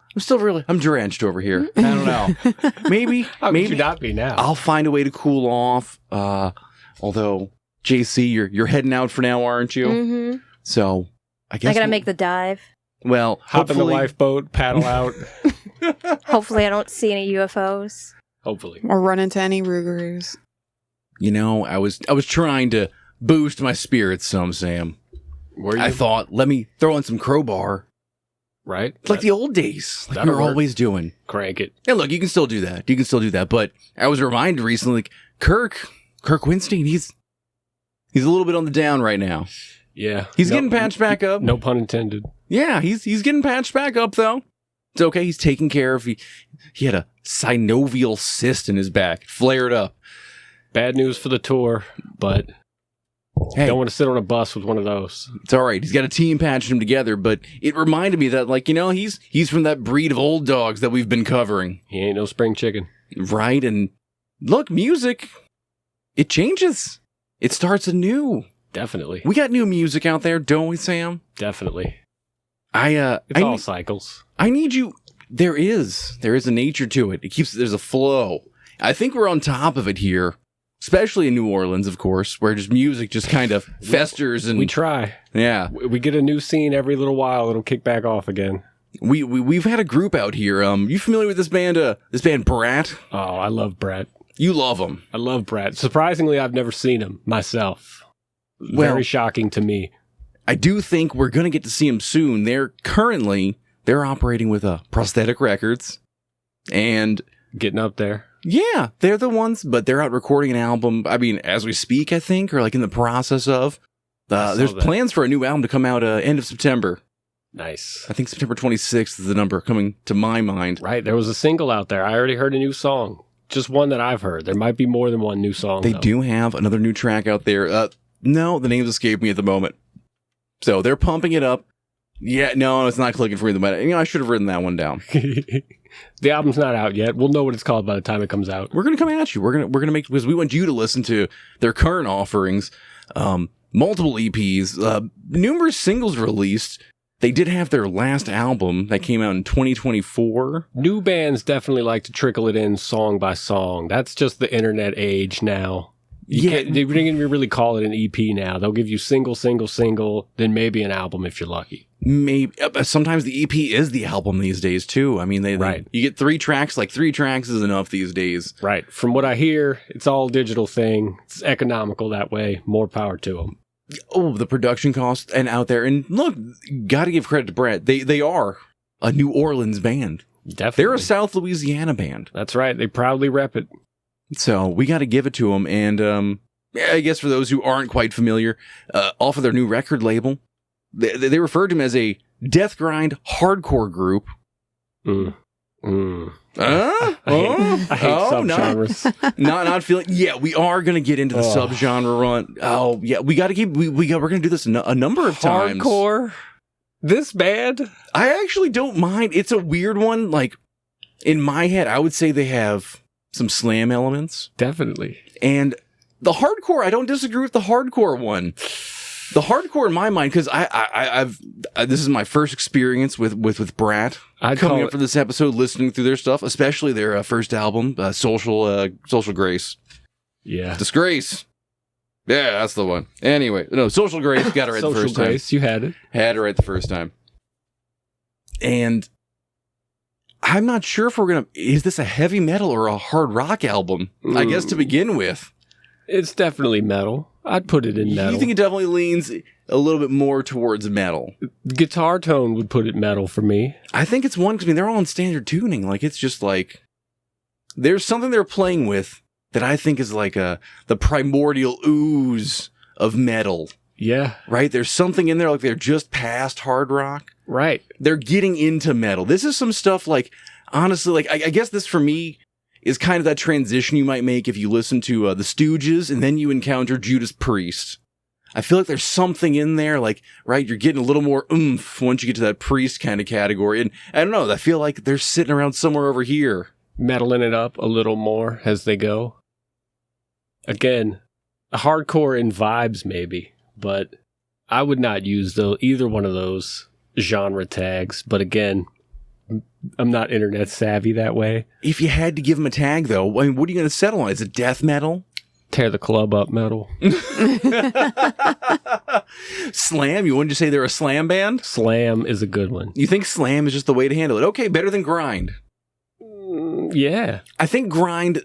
I'm drenched over here. I don't know. Maybe How could you not be now? I'll find a way to cool off. Although, JC, you're heading out for now, aren't you? Mm-hmm. So, I guess I gotta make the dive. Well, Hop in the hopefully, lifeboat, paddle out. Hopefully, I don't see any UFOs. Hopefully. Or run into any rougaroos. you know, I was trying to boost my spirits some, Sam. Were you? I thought, let me throw in some crowbar. Right? Like the old days. Like we That'll were work. always doing. Crank it. Yeah, look, you can still do that. But I was reminded recently, like, Kirk Winstein, he's a little bit on the down right now. Yeah. He's getting patched back up. No pun intended. Yeah, he's getting patched back up, though. It's okay. He's taken care of. He had a synovial cyst in his back. It flared up. Bad news for the tour, but Hey, don't want to sit on a bus with one of those. it's all right. He's got a team patching him together, but it reminded me that, like, you know, he's from that breed of old dogs that we've been covering. He ain't no spring chicken. Right? And look, music, it changes. It starts anew. Definitely. We got new music out there, don't we, Sam? Definitely. I It's all cycles. I need you. There is a nature to it. There's a flow. I think we're on top of it here, especially in New Orleans, of course, where just music just kind of festers and We try. yeah. We get a new scene every little while. It'll kick back off again. We've had a group out here. You familiar with this band Brat? Oh, I love Brett. You love them. I love Brett. Surprisingly, I've never seen him myself. Well- Very shocking to me. I do think we're going to get to see them soon. They're operating with Prosthetic Records, and Getting up there. yeah, they're the ones, but they're out recording an album. I mean, as we speak, I think, or like in the process of. I saw There's that. plans for a new album to come out end of September. Nice. I think September 26th is the number coming to my mind. Right. There was a single out there. I already heard a new song. Just one that I've heard. There might be more than one new song. They though. do have another new track out there. No, the names escape me at the moment. So they're pumping it up. Yeah, no, it's not clicking for me. But I should have written that one down. The album's not out yet. We'll know what it's called by the time it comes out. We're gonna come at you. We're gonna make, because we want you to listen to their current offerings, multiple EPs, numerous singles released. They did have their last album that came out in 2024. New bands definitely like to trickle it in song by song. That's just the internet age now. They didn't even really call it an EP now. They'll give you single, then maybe an album if you're lucky. Maybe sometimes the EP is the album these days too. I mean, Right. you get 3 tracks. Like 3 tracks is enough these days. Right. From what I hear, it's all a digital thing. It's economical that way. More power to them. Oh, the production cost and out there. And look, got to give credit to Brett. They are a New Orleans band. Definitely. They're a South Louisiana band. That's right. They proudly rep it. So we got to give it to them. And I guess for those who aren't quite familiar, off of their new record label, they referred to them as a death grind hardcore group. Mm. Mm. I hate subgenres. Not feeling. Yeah, we are going to get into the Oh. subgenre run. Oh yeah, we got to keep. We're going to do this a number of times. Hardcore? This bad? I actually don't mind. It's a weird one. Like in my head, I would say they have some slam elements. Definitely. And the hardcore, I don't disagree with the hardcore one. The hardcore in my mind, because I've this is my first experience with Brat I'd coming call up it- for this episode, listening through their stuff, especially their first album, Social Grace, Yeah. Disgrace. Yeah, that's the one. Anyway, no, Social Grace, got it right the Social first Grace, you had it. time. Had it right the first time. And I'm not sure if is this a heavy metal or a hard rock album? I guess to begin with. It's definitely metal. I'd put it in metal. You think it definitely leans a little bit more towards metal? Guitar tone would put it metal for me. I think it's one, because I mean, they're all in standard tuning. Like, it's just like, there's something they're playing with that I think is like the primordial ooze of metal, Yeah. right? There's something in there, like they're just past hard rock. Right. They're getting into metal. This is some stuff like, honestly, like, I guess this for me is kind of that transition you might make if you listen to the Stooges and then you encounter Judas Priest. I feel like there's something in there, like, right, you're getting a little more oomph once you get to that Priest kind of category. And I don't know, I feel like they're sitting around somewhere over here. Metaling it up a little more as they go. Again, hardcore in vibes maybe, but I would not use either one of those genre tags. But again, internet savvy that way. If you had to give them a tag, though, I mean, what are you going to settle on? Is it death metal? Tear the club up metal. Slam? You wanted to say they're a slam band? Slam is a good one. You think slam is just the way to handle it? Okay, better than grind. Yeah. I think grind...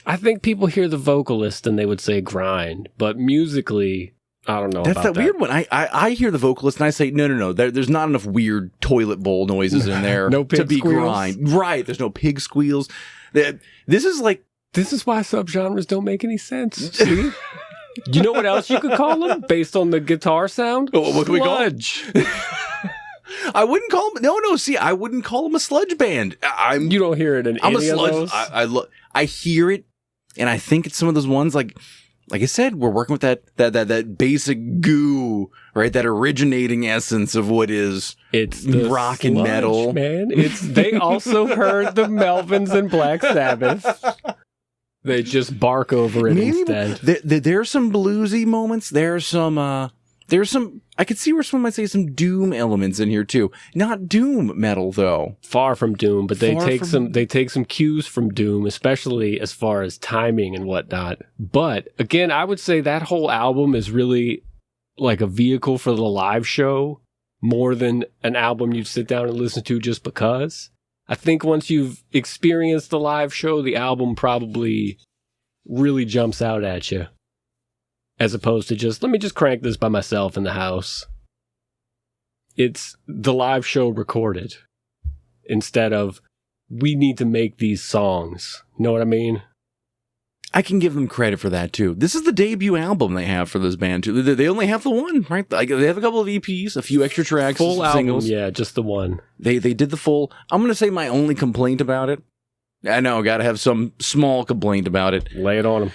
I think people hear the vocalist and they would say grind, but musically, I don't know That's about that weird one. I hear the vocalist and I say, no. There's not enough weird toilet bowl noises in there No pig to be squeals? grind. Right, there's no pig squeals. This is like... This is why subgenres don't make any sense. See? You know what else you could call them based on the guitar sound? What can we call them? Sludge. I wouldn't call them... No, see, I wouldn't call them a sludge band. You don't hear it in I'm any a sludge. of those? I hear it, and I think it's some of those ones like I said, we're working with that basic goo, right? That originating essence of what is It's the rock and sludge, metal, man. They also heard the Melvins and Black Sabbath. They just bark over it instead. There's some bluesy moments. There's some. I could see where someone might say some doom elements in here too. Not doom metal though. Far from doom, but they take some cues from doom, especially as far as timing and whatnot. But again, I would say that whole album is really like a vehicle for the live show more than an album you'd sit down and listen to just because. I think once you've experienced the live show, the album probably really jumps out at you. As opposed to just, let me just crank this by myself in the house. It's the live show recorded. Instead of, we need to make these songs. You know what I mean? I can give them credit for that too. This is the debut album they have for this band too. They only have the one, right? They have a couple of EPs, a few extra tracks, Full album, singles. yeah, just the one. They did the full. I'm going to say my only complaint about it. I know, got to have some small complaint about it. Lay it on them.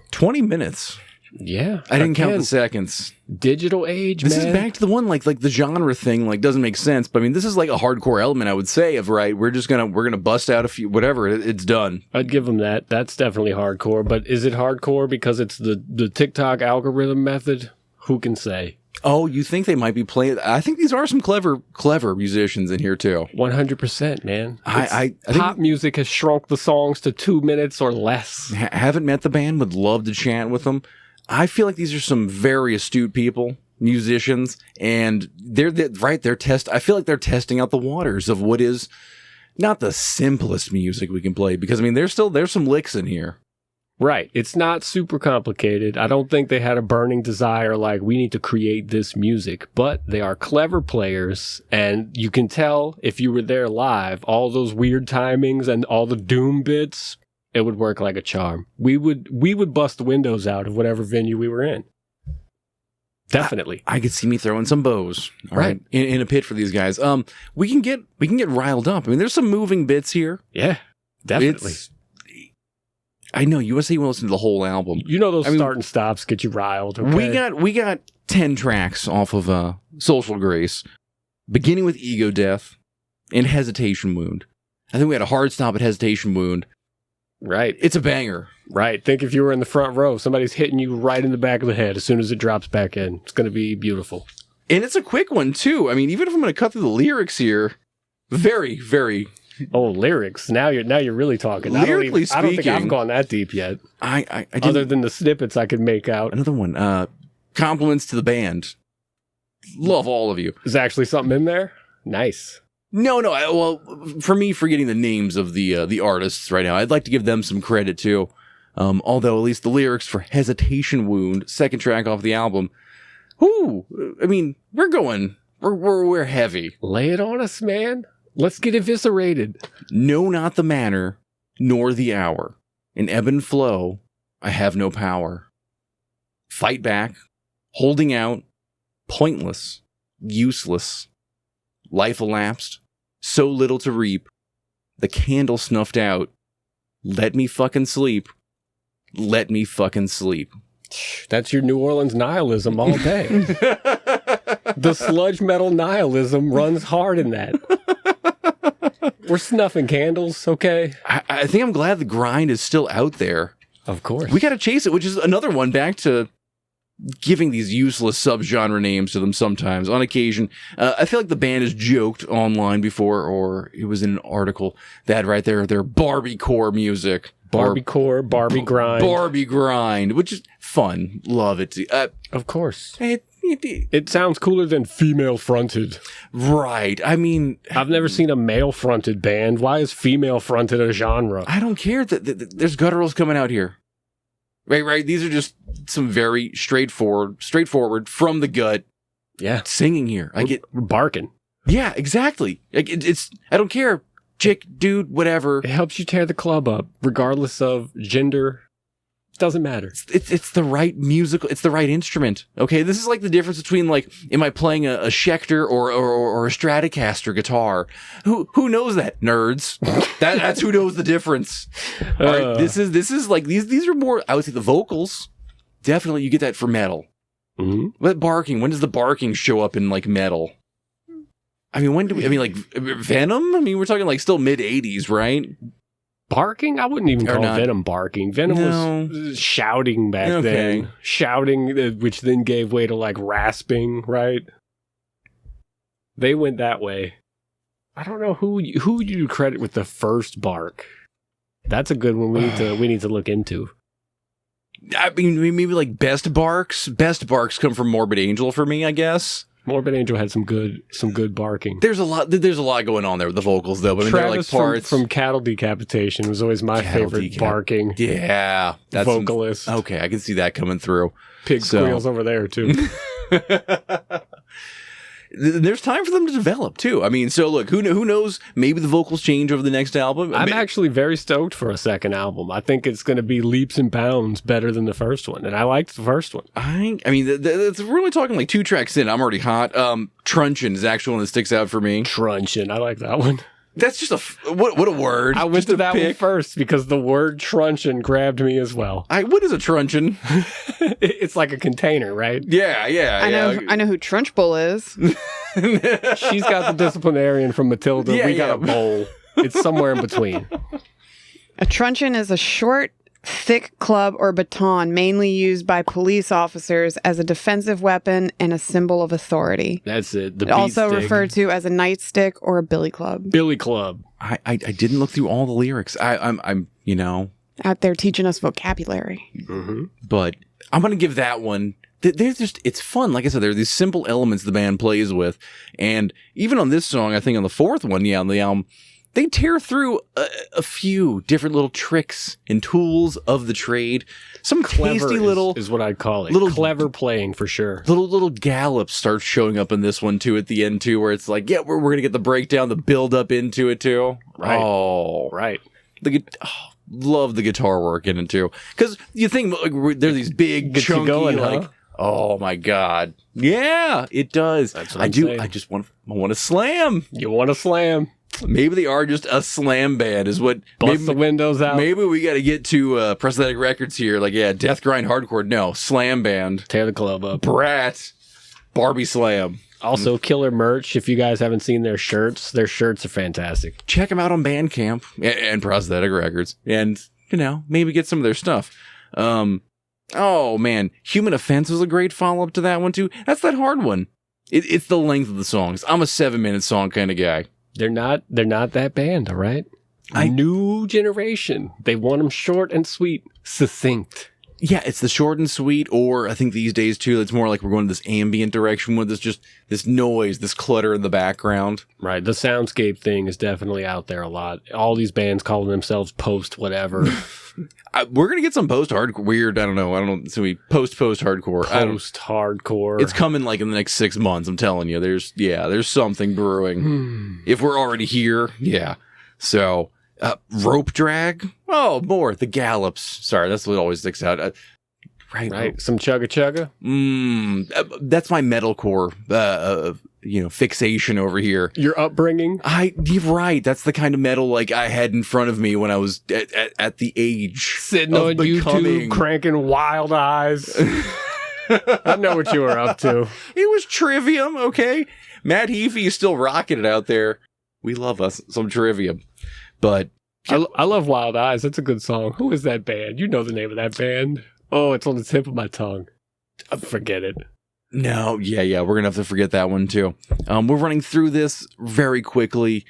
20 minutes. Yeah. I didn't count the seconds. Digital age, This man. is back to the one like the genre thing doesn't make sense. But I mean, this is like a hardcore element, I would say. Of right, we're gonna bust out a few whatever. It's done. I'd give them that. That's definitely hardcore. But is it hardcore because it's the TikTok algorithm method? Who can say? Oh, you think they might be playing? I think these are some clever musicians in here too. 100%, man. I Pop think, music has shrunk the songs to 2 minutes or less. haven't met the band. Would love to chat with them. I feel like these are some very astute people, musicians, and they're right. I feel like they're testing out the waters of what is not the simplest music we can play. Because I mean, there's some licks in here. Right. It's not super complicated. I don't think they had a burning desire like, we need to create this music. But they are clever players, and you can tell if you were there live, all those weird timings and all the doom bits, it would work like a charm. We would bust the windows out of whatever venue we were in. Definitely. I could see me throwing some bows, all right, in a pit for these guys. We can get riled up. I mean, there's some moving bits here. Yeah, definitely. I know USA will listen to the whole album. You know those start and stops get you riled. Okay? We got 10 tracks off of Social Grace, beginning with Ego Death and Hesitation Wound. I think we had a hard stop at Hesitation Wound. Right. It's a banger. Right. Think if you were in the front row, somebody's hitting you right in the back of the head as soon as it drops back in. It's going to be beautiful. And it's a quick one, too. I mean, even if I'm going to cut through the lyrics here, very, very... Oh, lyrics. Now you're really talking. Lyrically speaking... I don't think I've gone that deep yet. I Other than the snippets I could make out. Another one. Compliments to the band. Love all of you. Is actually something in there? Nice. No. Well, for me, forgetting the names of the artists right now, I'd like to give them some credit too. Although at least the lyrics for "Hesitation Wound," second track off the album, I mean, we're heavy. Lay it on us, man. Let's get eviscerated. No, not the manner, nor the hour. In ebb and flow, I have no power. Fight back, holding out, pointless, useless. Life elapsed, so little to reap. The candle snuffed out. Let me fucking sleep. Let me fucking sleep. That's your New Orleans nihilism all day. The sludge metal nihilism runs hard in that. We're snuffing candles, okay? I think I'm glad the grind is still out there. Of course. We got to chase it, which is another one back to giving these useless subgenre names to them sometimes. On occasion, I feel like the band has joked online before, or it was in an article that right there, their Barbie-core music. Barbie-core, Barbie grind. Barbie grind, which is fun. Love it. Of course. It, It sounds cooler than female-fronted. right. I mean, I've never seen a male-fronted band. Why is female-fronted a genre? I don't care that there's gutturals coming out here. Right. These are just some very straightforward from the gut Yeah. singing here. We're barking. Yeah, exactly. Like it's I don't care. Chick, dude, whatever. It helps you tear the club up, regardless of gender. Doesn't matter. It's the right musical. It's the right instrument. Okay, this is like the difference between like, am I playing a Schecter or a Stratocaster guitar? Who knows that? Nerds. That's who knows the difference. All right, this is like these are more. I would say the vocals. Definitely, you get that for metal. Mm-hmm. But barking. When does the barking show up in like metal? I mean, like Venom? I mean, we're talking like still mid 80s, right? Barking? I wouldn't even Or call not. Venom barking. Venom was shouting back then. Shouting, which then gave way to like rasping, right? They went that way. I don't know who you credit with the first bark. That's a good one we need to look into. I mean, maybe like Best Barks. Best Barks come from Morbid Angel for me, I guess. Morbid Angel had some good barking. There's a lot going on there with the vocals, though. But I mean, they're like Travis parts from Cattle Decapitation was always my favorite barking Yeah, that's vocalist. Okay, I can see that coming through. Pig squeals over there too. There's time for them to develop too. I mean, so look, who knows? Maybe the vocals change over the next album. I'm actually very stoked for a second album. I think it's going to be leaps and bounds better than the first one, and I liked the first one. I mean, we're only talking like 2 tracks in. I'm already hot. Truncheon is actually one that sticks out for me. Truncheon, I like that one. That's just what a word. I went Just to a that one pick. first because the word truncheon grabbed me as well. What is a truncheon? It's like a container, right? Yeah. I know who Trunchbull is. She's got the disciplinarian from Matilda. Yeah, We got yeah. a bowl. It's somewhere in between. A truncheon is a short, thick club or baton mainly used by police officers as a defensive weapon and a symbol of authority. That's it. The Also beat stick. referred to as a nightstick or a billy club. Billy Club. I didn't look through all the lyrics. I'm Out there teaching us vocabulary. Mm-hmm. but I'm gonna give that one. It's fun. Like I said, there are these simple elements the band plays with, and even on this song, I think on the 4th one, on the album, they tear through a few different little tricks and tools of the trade. Some Clever tasty little is what I'd call it. little- Clever playing for sure. little gallops start showing up in this one too at the end too, where it's like, yeah, we're gonna get the breakdown, the build up into it too. Right. Oh, Right. love the guitar work in it too, because you think like, they're these big Gets you chunky going, like. huh? Oh my God! Yeah, it does. That's what I I'm do. saying. I just want to slam. You want to slam? Maybe they are just a slam band. Is what? Bust the windows out. Maybe we got to get to prosthetic records here. Like, yeah, death grind hardcore. No, slam band. Tear the club up. Brat. Barbie slam. Also, killer merch. If you guys haven't seen their shirts are fantastic. Check them out on Bandcamp and prosthetic records, and maybe get some of their stuff. Oh man, Human Offense was a great follow up to that one too. That's that hard one. It's the length of the songs. I'm a 7-minute song kind of guy. They're not that band, all right? New generation. They want them short and sweet, succinct. Yeah, it's the short and sweet, or I think these days too, it's more like we're going this ambient direction with this noise, this clutter in the background. Right. The soundscape thing is definitely out there a lot. All these bands calling themselves post whatever. We're gonna get some post hardcore weird. I don't know. So we post hardcore. Post hardcore. It's coming like in the next 6 months. I'm telling you. There's something brewing. If we're already here, yeah. So. Rope drag. Oh, more the gallops. Sorry, that's what always sticks out. Right. Some chugga chugga. That's my metalcore, fixation over here. Your upbringing. You're right. That's the kind of metal like I had in front of me when I was at the age Sitting of on becoming. YouTube, cranking Wild Eyes. I know what you were up to. It was Trivium, okay? Matt Heafy is still rocking it out there. We love us some Trivium. But I love Wild Eyes. That's a good song. Who is that band? You know the name of that band. Oh, it's on the tip of my tongue. Forget it. No, yeah, we're gonna have to forget that one too. We're running through this very quickly.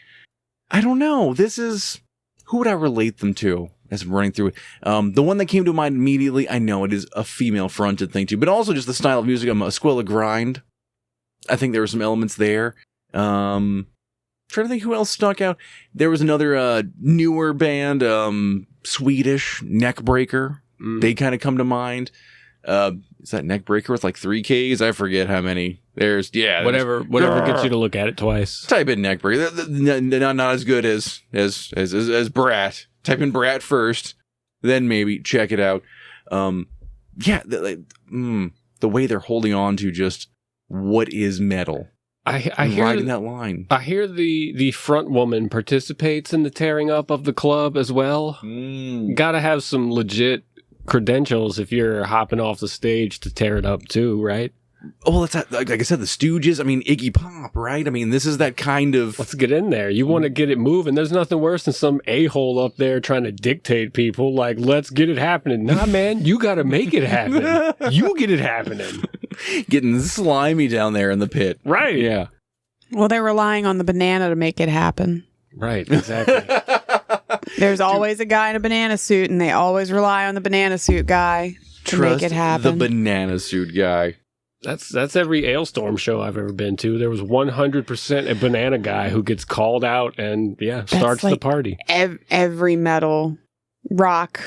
I don't know. Who would I relate them to as I'm running through it? The one that came to mind immediately, I know it is a female-fronted thing too, but also just the style of music. A Squilla Grind. I think there were some elements there. Trying to think who else stuck out. There was another newer band, Swedish, Neckbreaker. They kind of come to mind. Is that Neckbreaker with like 3 Ks? I forget how many. Whatever gets you to look at it twice. Type in Neckbreaker. Not as good as Brat. Type in Brat first, then maybe check it out. The way they're holding on to just what is metal. I hear riding that line. I hear the front woman participates in the tearing up of the club as well. Gotta have some legit credentials if you're hopping off the stage to tear it up too, right? Oh, that's like I said, the Stooges. I mean, Iggy Pop, right? I mean, this is that kind of. Let's get in there. You want to get it moving. There's nothing worse than some a-hole up there trying to dictate people. Like, let's get it happening. Nah, man, you got to make it happen. You get it happening. Getting slimy down there in the pit, right? Yeah. Well, they're relying on the banana to make it happen. Right. Exactly. There's always a guy in a banana suit, and they always rely on the banana suit guy to make it happen. The banana suit guy. That's every Ailstorm show I've ever been to. There was 100% a banana guy who gets called out and starts the party. Every metal rock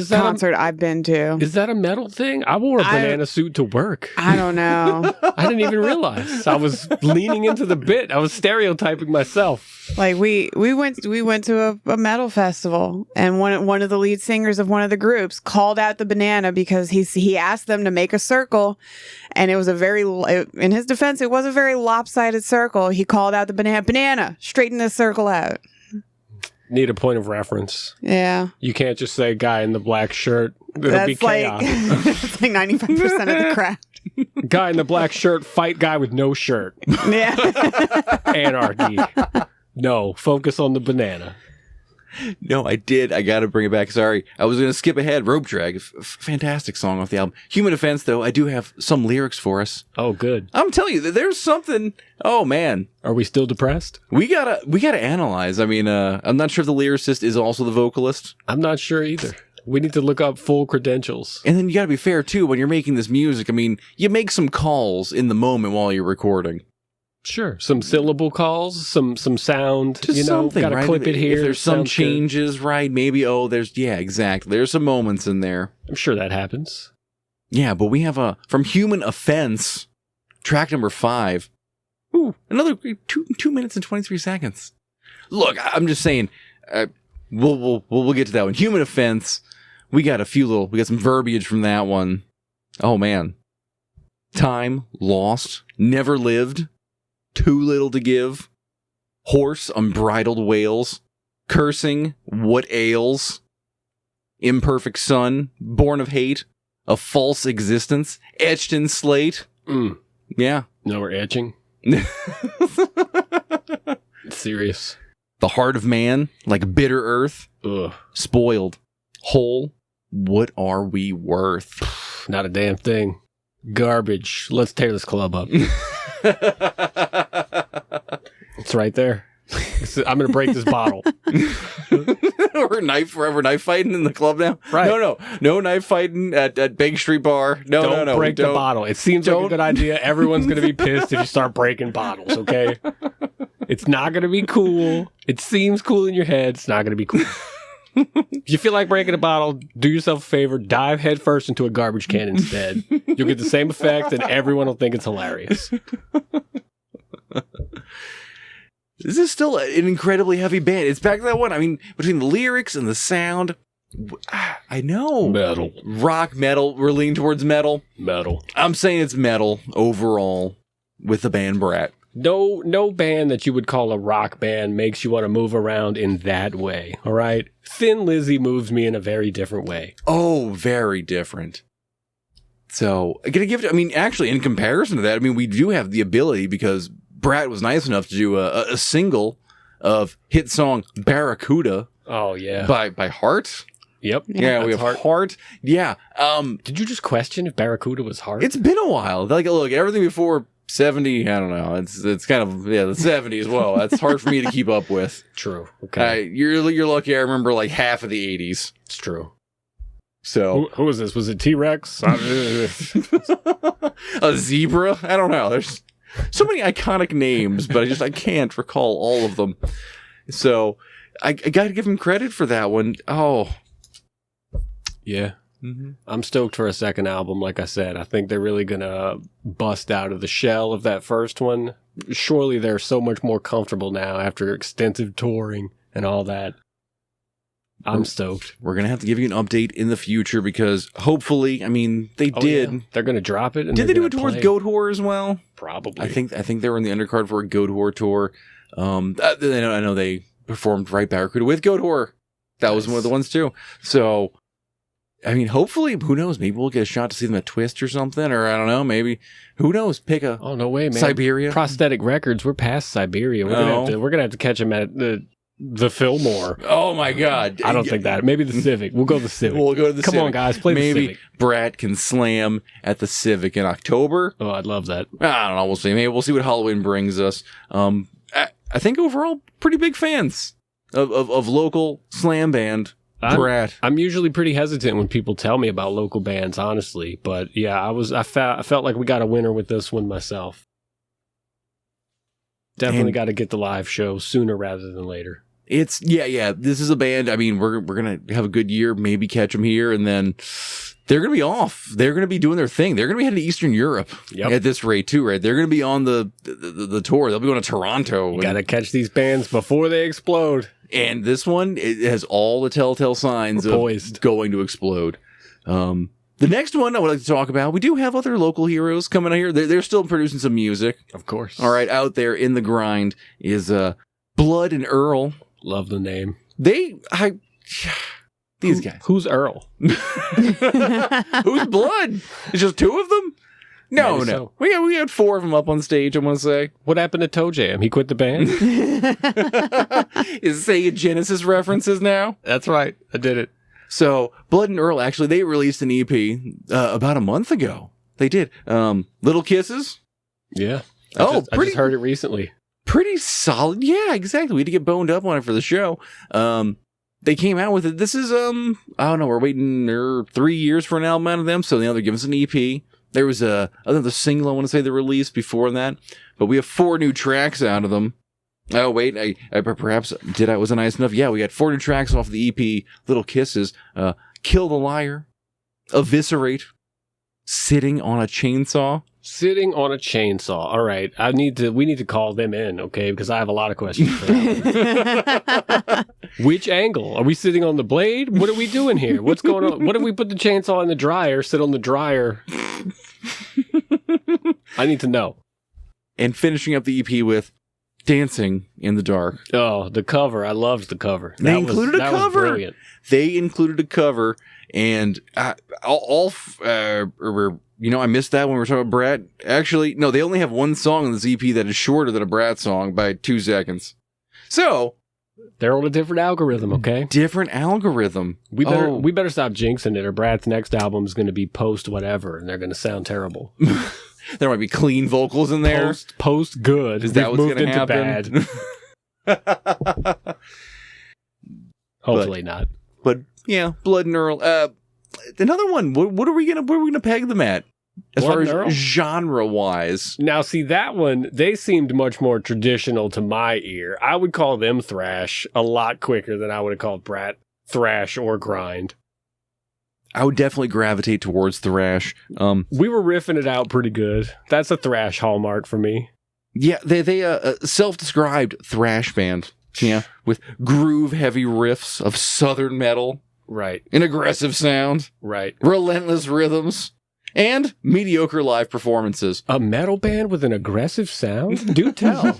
concert I've been to. Is that a metal thing? I wore a banana suit to work. I don't know. I didn't even realize. I was leaning into the bit. I was stereotyping myself. Like we went to a metal festival, and one of the lead singers of one of the groups called out the banana because he asked them to make a circle, and it was in his defense, it was a very lopsided circle. He called out the banana, straighten this circle out. Need a point of reference. Yeah. You can't just say guy in the black shirt. It'll be chaos. It's like 95% of the craft. Guy in the black shirt, fight guy with no shirt. Yeah. Anarchy. No, focus on the banana. No, I did. I got to bring it back. Sorry. I was going to skip ahead. Rope Drag. Fantastic song off the album. Human Offense, though, I do have some lyrics for us. Oh, good. I'm telling you, there's something. Oh, man. Are we still depressed? We gotta analyze. I mean, I'm not sure if the lyricist is also the vocalist. I'm not sure either. We need to look up full credentials. And then you got to be fair, too, when you're making this music. I mean, you make some calls in the moment while you're recording. Sure. Some syllable calls, some sound, just something, gotta right? clip it here. If there's some changes, right? Maybe, exactly. There's some moments in there. I'm sure that happens. Yeah, but we have from Human Offense, track number 5. Ooh, another 2 minutes and 23 seconds. Look, I'm just saying, we'll get to that one. Human Offense, we got some verbiage from that one. Oh, man. Time lost, never lived. Too little to give, horse unbridled wails, cursing what ails, imperfect son, born of hate, a false existence, etched in slate. Yeah. No, we're etching. Serious. The heart of man, like bitter earth, spoiled, whole, what are we worth? Not a damn thing. Garbage. Let's tear this club up. It's right there. I'm going to break this bottle. We're knife fighting in the club now. Right. No knife fighting at Big Street Bar. Don't break the bottle. It seems like a good idea. Everyone's going to be pissed if you start breaking bottles. Okay. It's not going to be cool. It seems cool in your head. It's not going to be cool. If you feel like breaking a bottle, do yourself a favor, dive headfirst into a garbage can instead. You'll get the same effect and everyone will think it's hilarious. This is still an incredibly heavy band. It's back to that one. I mean, between the lyrics and the sound, I know. Metal. Rock, metal. We're leaning towards metal. Metal. I'm saying it's metal overall with the band Brat. No band that you would call a rock band makes you want to move around in that way, all right? Thin Lizzy moves me in a very different way. Oh, very different. So, I'm going to give it, I mean, actually, in comparison to that, I mean, we do have the ability because Brat was nice enough to do a single of hit song Barracuda. Oh, yeah. By Heart. Yep. Yeah, we have That's Heart. Yeah. Did you just question if Barracuda was Heart? It's been a while. Like, look, everything before 70, I don't know. It's kind of, the 70s. Well, that's hard for me to keep up with. True. Okay. You're lucky I remember like half of the 80s. It's true. So. Who was this? Was it T-Rex? A zebra? I don't know. There's so many iconic names, but I can't recall all of them. So I got to give him credit for that one. Oh. Yeah. I'm stoked for a second album. Like I said, I think they're really going to bust out of the shell of that first one. Surely they're so much more comfortable now after extensive touring and all that. I'm stoked. We're going to have to give you an update in the future because hopefully, I mean, they did. Yeah. They're going to drop it. And did they do a tour with Goat Whore as well? Probably. I think they were in the undercard for a Goat Whore tour. I know they performed right Barracuda with Goat Whore. That was one of the ones too. So, I mean, hopefully, who knows? Maybe we'll get a shot to see them at Twist or something, or I don't know. Maybe who knows? Pick a no way, man. Siberia Prosthetic Records. We're past Siberia. We're gonna have to catch them at the Fillmore. Oh my God! I don't think that. Maybe the Civic. We'll go to the Civic. We'll go to the Civic. Come on, guys, play the Civic. Maybe Brat can slam at the Civic in October. Oh, I'd love that. I don't know. We'll see. Maybe we'll see what Halloween brings us. I think overall, pretty big fans of local slam band. Brat. I'm usually pretty hesitant when people tell me about local bands, honestly. But yeah, I felt like we got a winner with this one myself. Definitely got to get the live show sooner rather than later. This is a band. I mean, we're gonna have a good year. Maybe catch them here, and then they're gonna be off. They're gonna be doing their thing. They're gonna be heading to Eastern Europe at this rate too, right? They're gonna be on the tour. They'll be going to Toronto. You gotta catch these bands before they explode. And this one, it has all the telltale signs of going to explode. The next one I would like to talk about, we do have other local heroes coming out here. They're still producing some music. Of course. All right, out there in the grind is Blood and Earl. Love the name. These guys. Who's Earl? Who's Blood? It's just two of them? No. So. We had four of them up on stage, I want to say. What happened to Toe Jam? He quit the band? Is Sega Genesis references now? That's right. I did it. So, Blood and Earl, actually, they released an EP about a month ago. They did. Little Kisses. Yeah. I just heard it recently. Pretty solid. Yeah, exactly. We had to get boned up on it for the show. They came out with it. This is, I don't know, we're waiting 3 years for an album out of them, so they're giving us an EP. There was another single, I want to say, they released before that, but we have 4 new tracks out of them. Oh, wait, wasn't nice enough? Yeah, we got 4 new tracks off the EP, Little Kisses, Kill the Liar, Eviscerate, Sitting on a Chainsaw. Sitting on a chainsaw. All right. We need to call them in, okay? Because I have a lot of questions for them. Which angle? Are we sitting on the blade? What are we doing here? What's going on? What if we put the chainsaw in the dryer, sit on the dryer? I need to know. And finishing up the EP with Dancing in the Dark. Oh, the cover. I loved the cover. They included a cover. Was brilliant. They included a cover, and I missed that when we were talking about Brat. Actually, no, they only have one song on this EP that is shorter than a Brat song by 2 seconds. So they're on a different algorithm, okay? Different algorithm. We better stop jinxing it, or Brat's next album is going to be post whatever, and they're going to sound terrible. There might be clean vocals in there. Post good. Is that what's going to happen? Bad. Hopefully not. But yeah, Blood and Earl. Another one. What are we gonna peg them at? As far as genre wise. Now, see, that one, they seemed much more traditional to my ear. I would call them thrash a lot quicker than I would have called Brat thrash or grind. I would definitely gravitate towards thrash. We were riffing it out pretty good. That's a thrash hallmark for me. Yeah, they self-described thrash band. Yeah, with groove-heavy riffs of southern metal. Right. An aggressive sound. Right. Relentless rhythms. And mediocre live performances. A metal band with an aggressive sound? Do tell.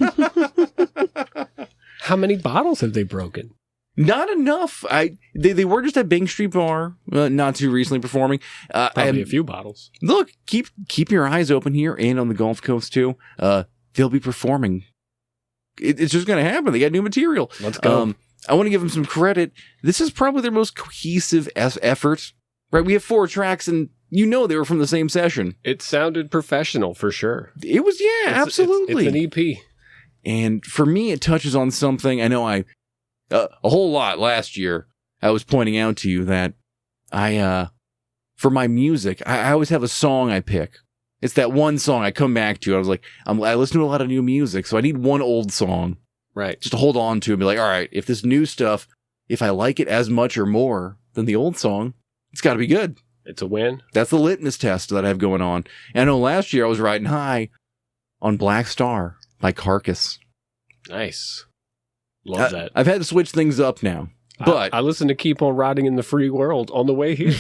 How many bottles have they broken? Not enough. They were just at Bing Street Bar, not too recently performing. Probably a few bottles. Look, keep your eyes open here and on the Gulf Coast too. They'll be performing. It's just going to happen. They got new material. Let's go. I want to give them some credit. This is probably their most cohesive effort, right? We have 4 tracks, and they were from the same session. It sounded professional for sure. It was, absolutely. It's an EP. And for me, it touches on something. I know a whole lot last year, I was pointing out to you that for my music, I always have a song I pick. It's that one song I come back to. I was like, I listen to a lot of new music, so I need one old song. Right. Just to hold on to and be like, all right, if this new stuff, if I like it as much or more than the old song, it's got to be good. It's a win. That's the litmus test that I have going on. And I know last year I was riding high on Black Star by Carcass. Nice. Love that. I've had to switch things up now. But I listened to Keep On Riding in the Free World on the way here.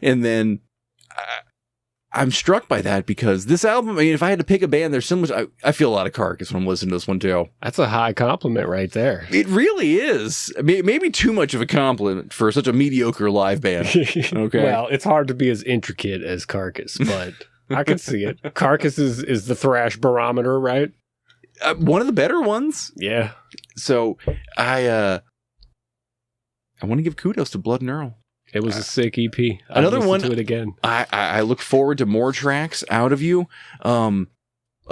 And then I'm struck by that because this album, I mean, if I had to pick a band, there's so much. I feel a lot of Carcass when I'm listening to this one too. That's a high compliment right there. It really is. I mean, maybe too much of a compliment for such a mediocre live band. Okay. Well, it's hard to be as intricate as Carcass, but I can see it. Carcass is the thrash barometer, right? One of the better ones. Yeah. So I want to give kudos to Blood and Earl. It was a sick EP. Another one. To it again. I look forward to more tracks out of you. A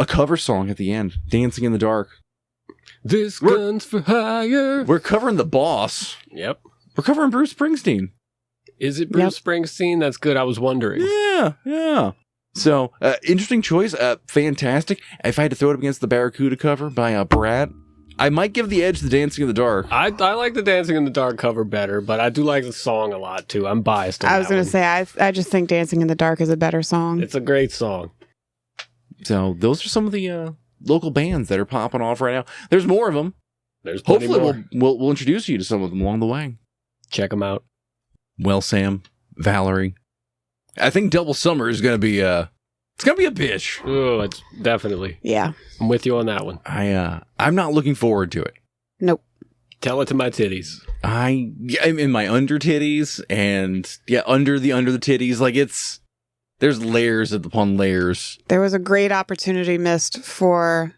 cover song at the end, "Dancing in the Dark." This gun's for hire. We're covering The Boss. Yep. We're covering Bruce Springsteen. Is it Bruce Springsteen? That's good. I was wondering. Yeah. So, interesting choice. Fantastic. If I had to throw it up against the Barracuda cover by Brad, I might give the edge to Dancing in the Dark. I like the Dancing in the Dark cover better, but I do like the song a lot too. I'm biased on I was going to say, I just think Dancing in the Dark is a better song. It's a great song. So those are some of the local bands that are popping off right now. There's more of them. There's plenty Hopefully more. we'll introduce you to some of them along the way. Check them out. Well, Sam, Valerie, I think Double Summer is going to be it's going to be a bitch. Oh, it's definitely. Yeah. I'm with you on that one. I'm not looking forward to it. Nope. Tell it to my titties. I'm in my under titties and under the titties. Like there's layers upon layers. There was a great opportunity missed for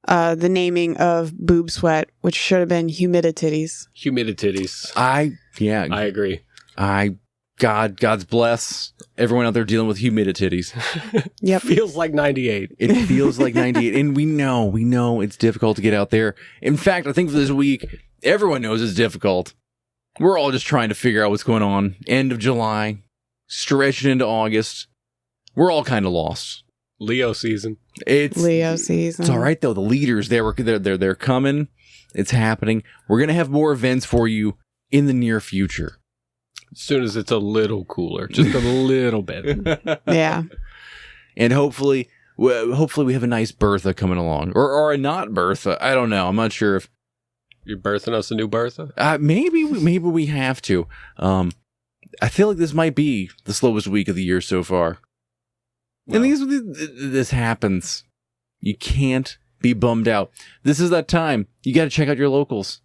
the naming of Boob Sweat, which should have been Humidititties. Humidititties. I agree. God's bless everyone out there dealing with humidititties. Yep. Feels like 98. It feels like 98. And we know it's difficult to get out there. In fact, I think for this week, everyone knows it's difficult. We're all just trying to figure out what's going on. End of July, stretching into August. We're all kind of lost. Leo season. It's Leo season. It's all right though. The leaders, they're coming. It's happening. We're going to have more events for you in the near future. As soon as it's a little cooler, just a little bit. Yeah. And hopefully we have a nice Bertha coming along. Or a not Bertha. I don't know. I'm not sure if... You're birthing us a new Bertha? Maybe we have to. I feel like this might be the slowest week of the year so far. Well, and this happens. You can't be bummed out. This is that time. You got to check out your locals.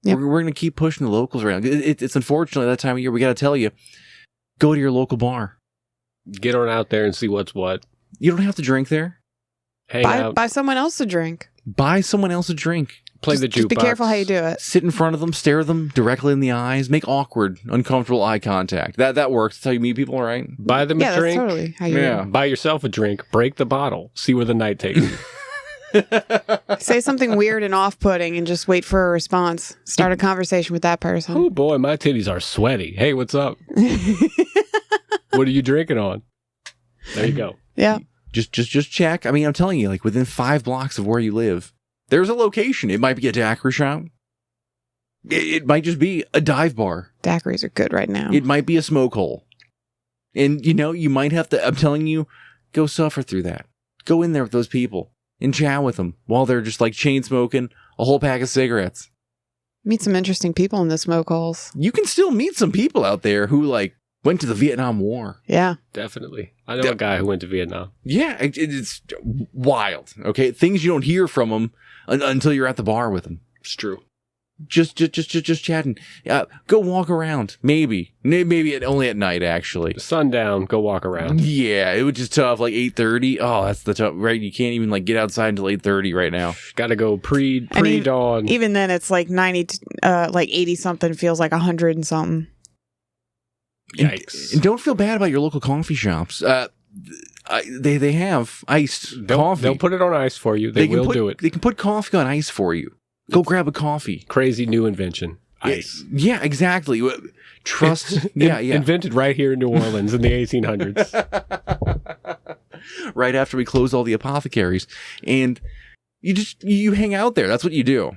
Yep. We're going to keep pushing the locals around. It's unfortunately that time of year. We got to tell you, go to your local bar. Get on out there and see what's what. You don't have to drink there. Buy someone else a drink. Buy someone else a drink. Play the jukebox. Just be careful how you do it. Sit in front of them, stare them directly in the eyes, make awkward, uncomfortable eye contact. That works. That's how you meet people, right? Buy them a drink. That's totally how you do it. Buy yourself a drink. Break the bottle. See where the night takes you. Say something weird and off-putting and just wait for a response. Start a conversation with that person. Oh boy, my titties are sweaty. Hey, what's up? What are you drinking on? There you go. Yeah. Just check. I mean, I'm telling you, like within 5 blocks of where you live, there's a location. It might be a daiquiri shop. It might just be a dive bar. Daiquiris are good right now. It might be a smoke hole. And you might have to, I'm telling you, go suffer through that. Go in there with those people and chat with them while they're just like chain smoking a whole pack of cigarettes. Meet some interesting people in the smoke holes. You can still meet some people out there who like went to the Vietnam War. Yeah. Definitely. I know a guy who went to Vietnam. Yeah, it's wild. Okay, things you don't hear from them until you're at the bar with them. It's true. just chatting. Go walk around. Maybe only at night, actually. Sundown, go walk around. Yeah, it was just tough. Like 8:30. Oh, that's the tough. Right, you can't even like get outside until 8:30 right now. Got to go pre-dawn. Even then, it's like 90, like 80 something feels like 100 and something. Yikes! And don't feel bad about your local coffee shops. They have iced coffee. They'll put it on ice for you. They will do it. They can put coffee on ice for you. Go grab a coffee. Crazy new invention. Ice. Yeah, exactly. Trust. Yeah. Invented right here in New Orleans in the 1800s. Right after we close all the apothecaries. And you hang out there. That's what you do.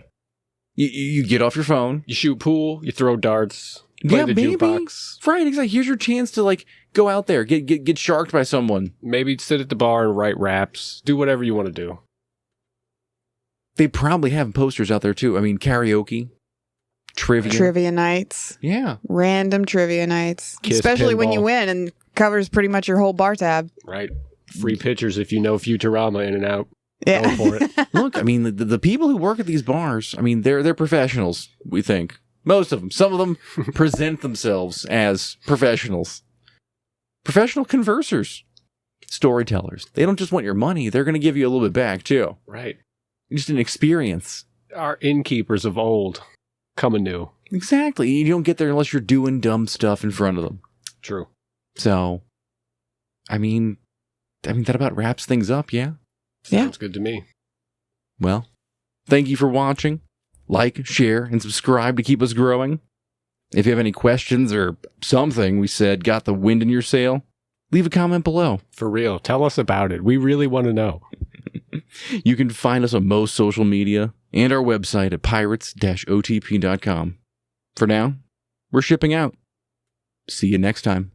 You get off your phone. You shoot pool. You throw darts. Play the jukebox. Right, exactly. Here's your chance to like go out there, get sharked by someone. Maybe sit at the bar and write raps. Do whatever you want to do. They probably have posters out there too. I mean, karaoke, trivia nights. Yeah. Random trivia nights. Kiss Especially when pinball. you win and covers pretty much your whole bar tab. Right. Free pictures if you know Futurama in and out. Yeah. Go for it. Look, I mean, the people who work at these bars, I mean, they're professionals, we think. Most of them. Some of them present themselves as professionals. Professional conversers. Storytellers. They don't just want your money. They're going to give you a little bit back, too. Right. Just an experience. Our innkeepers of old come anew. Exactly. You don't get there unless you're doing dumb stuff in front of them. True. So, I mean, that about wraps things up, yeah? Sounds good to me. Well, thank you for watching. Like, share, and subscribe to keep us growing. If you have any questions or something we said got the wind in your sail, leave a comment below. For real. Tell us about it. We really want to know. You can find us on most social media and our website at pirates-otp.com. For now, we're shipping out. See you next time.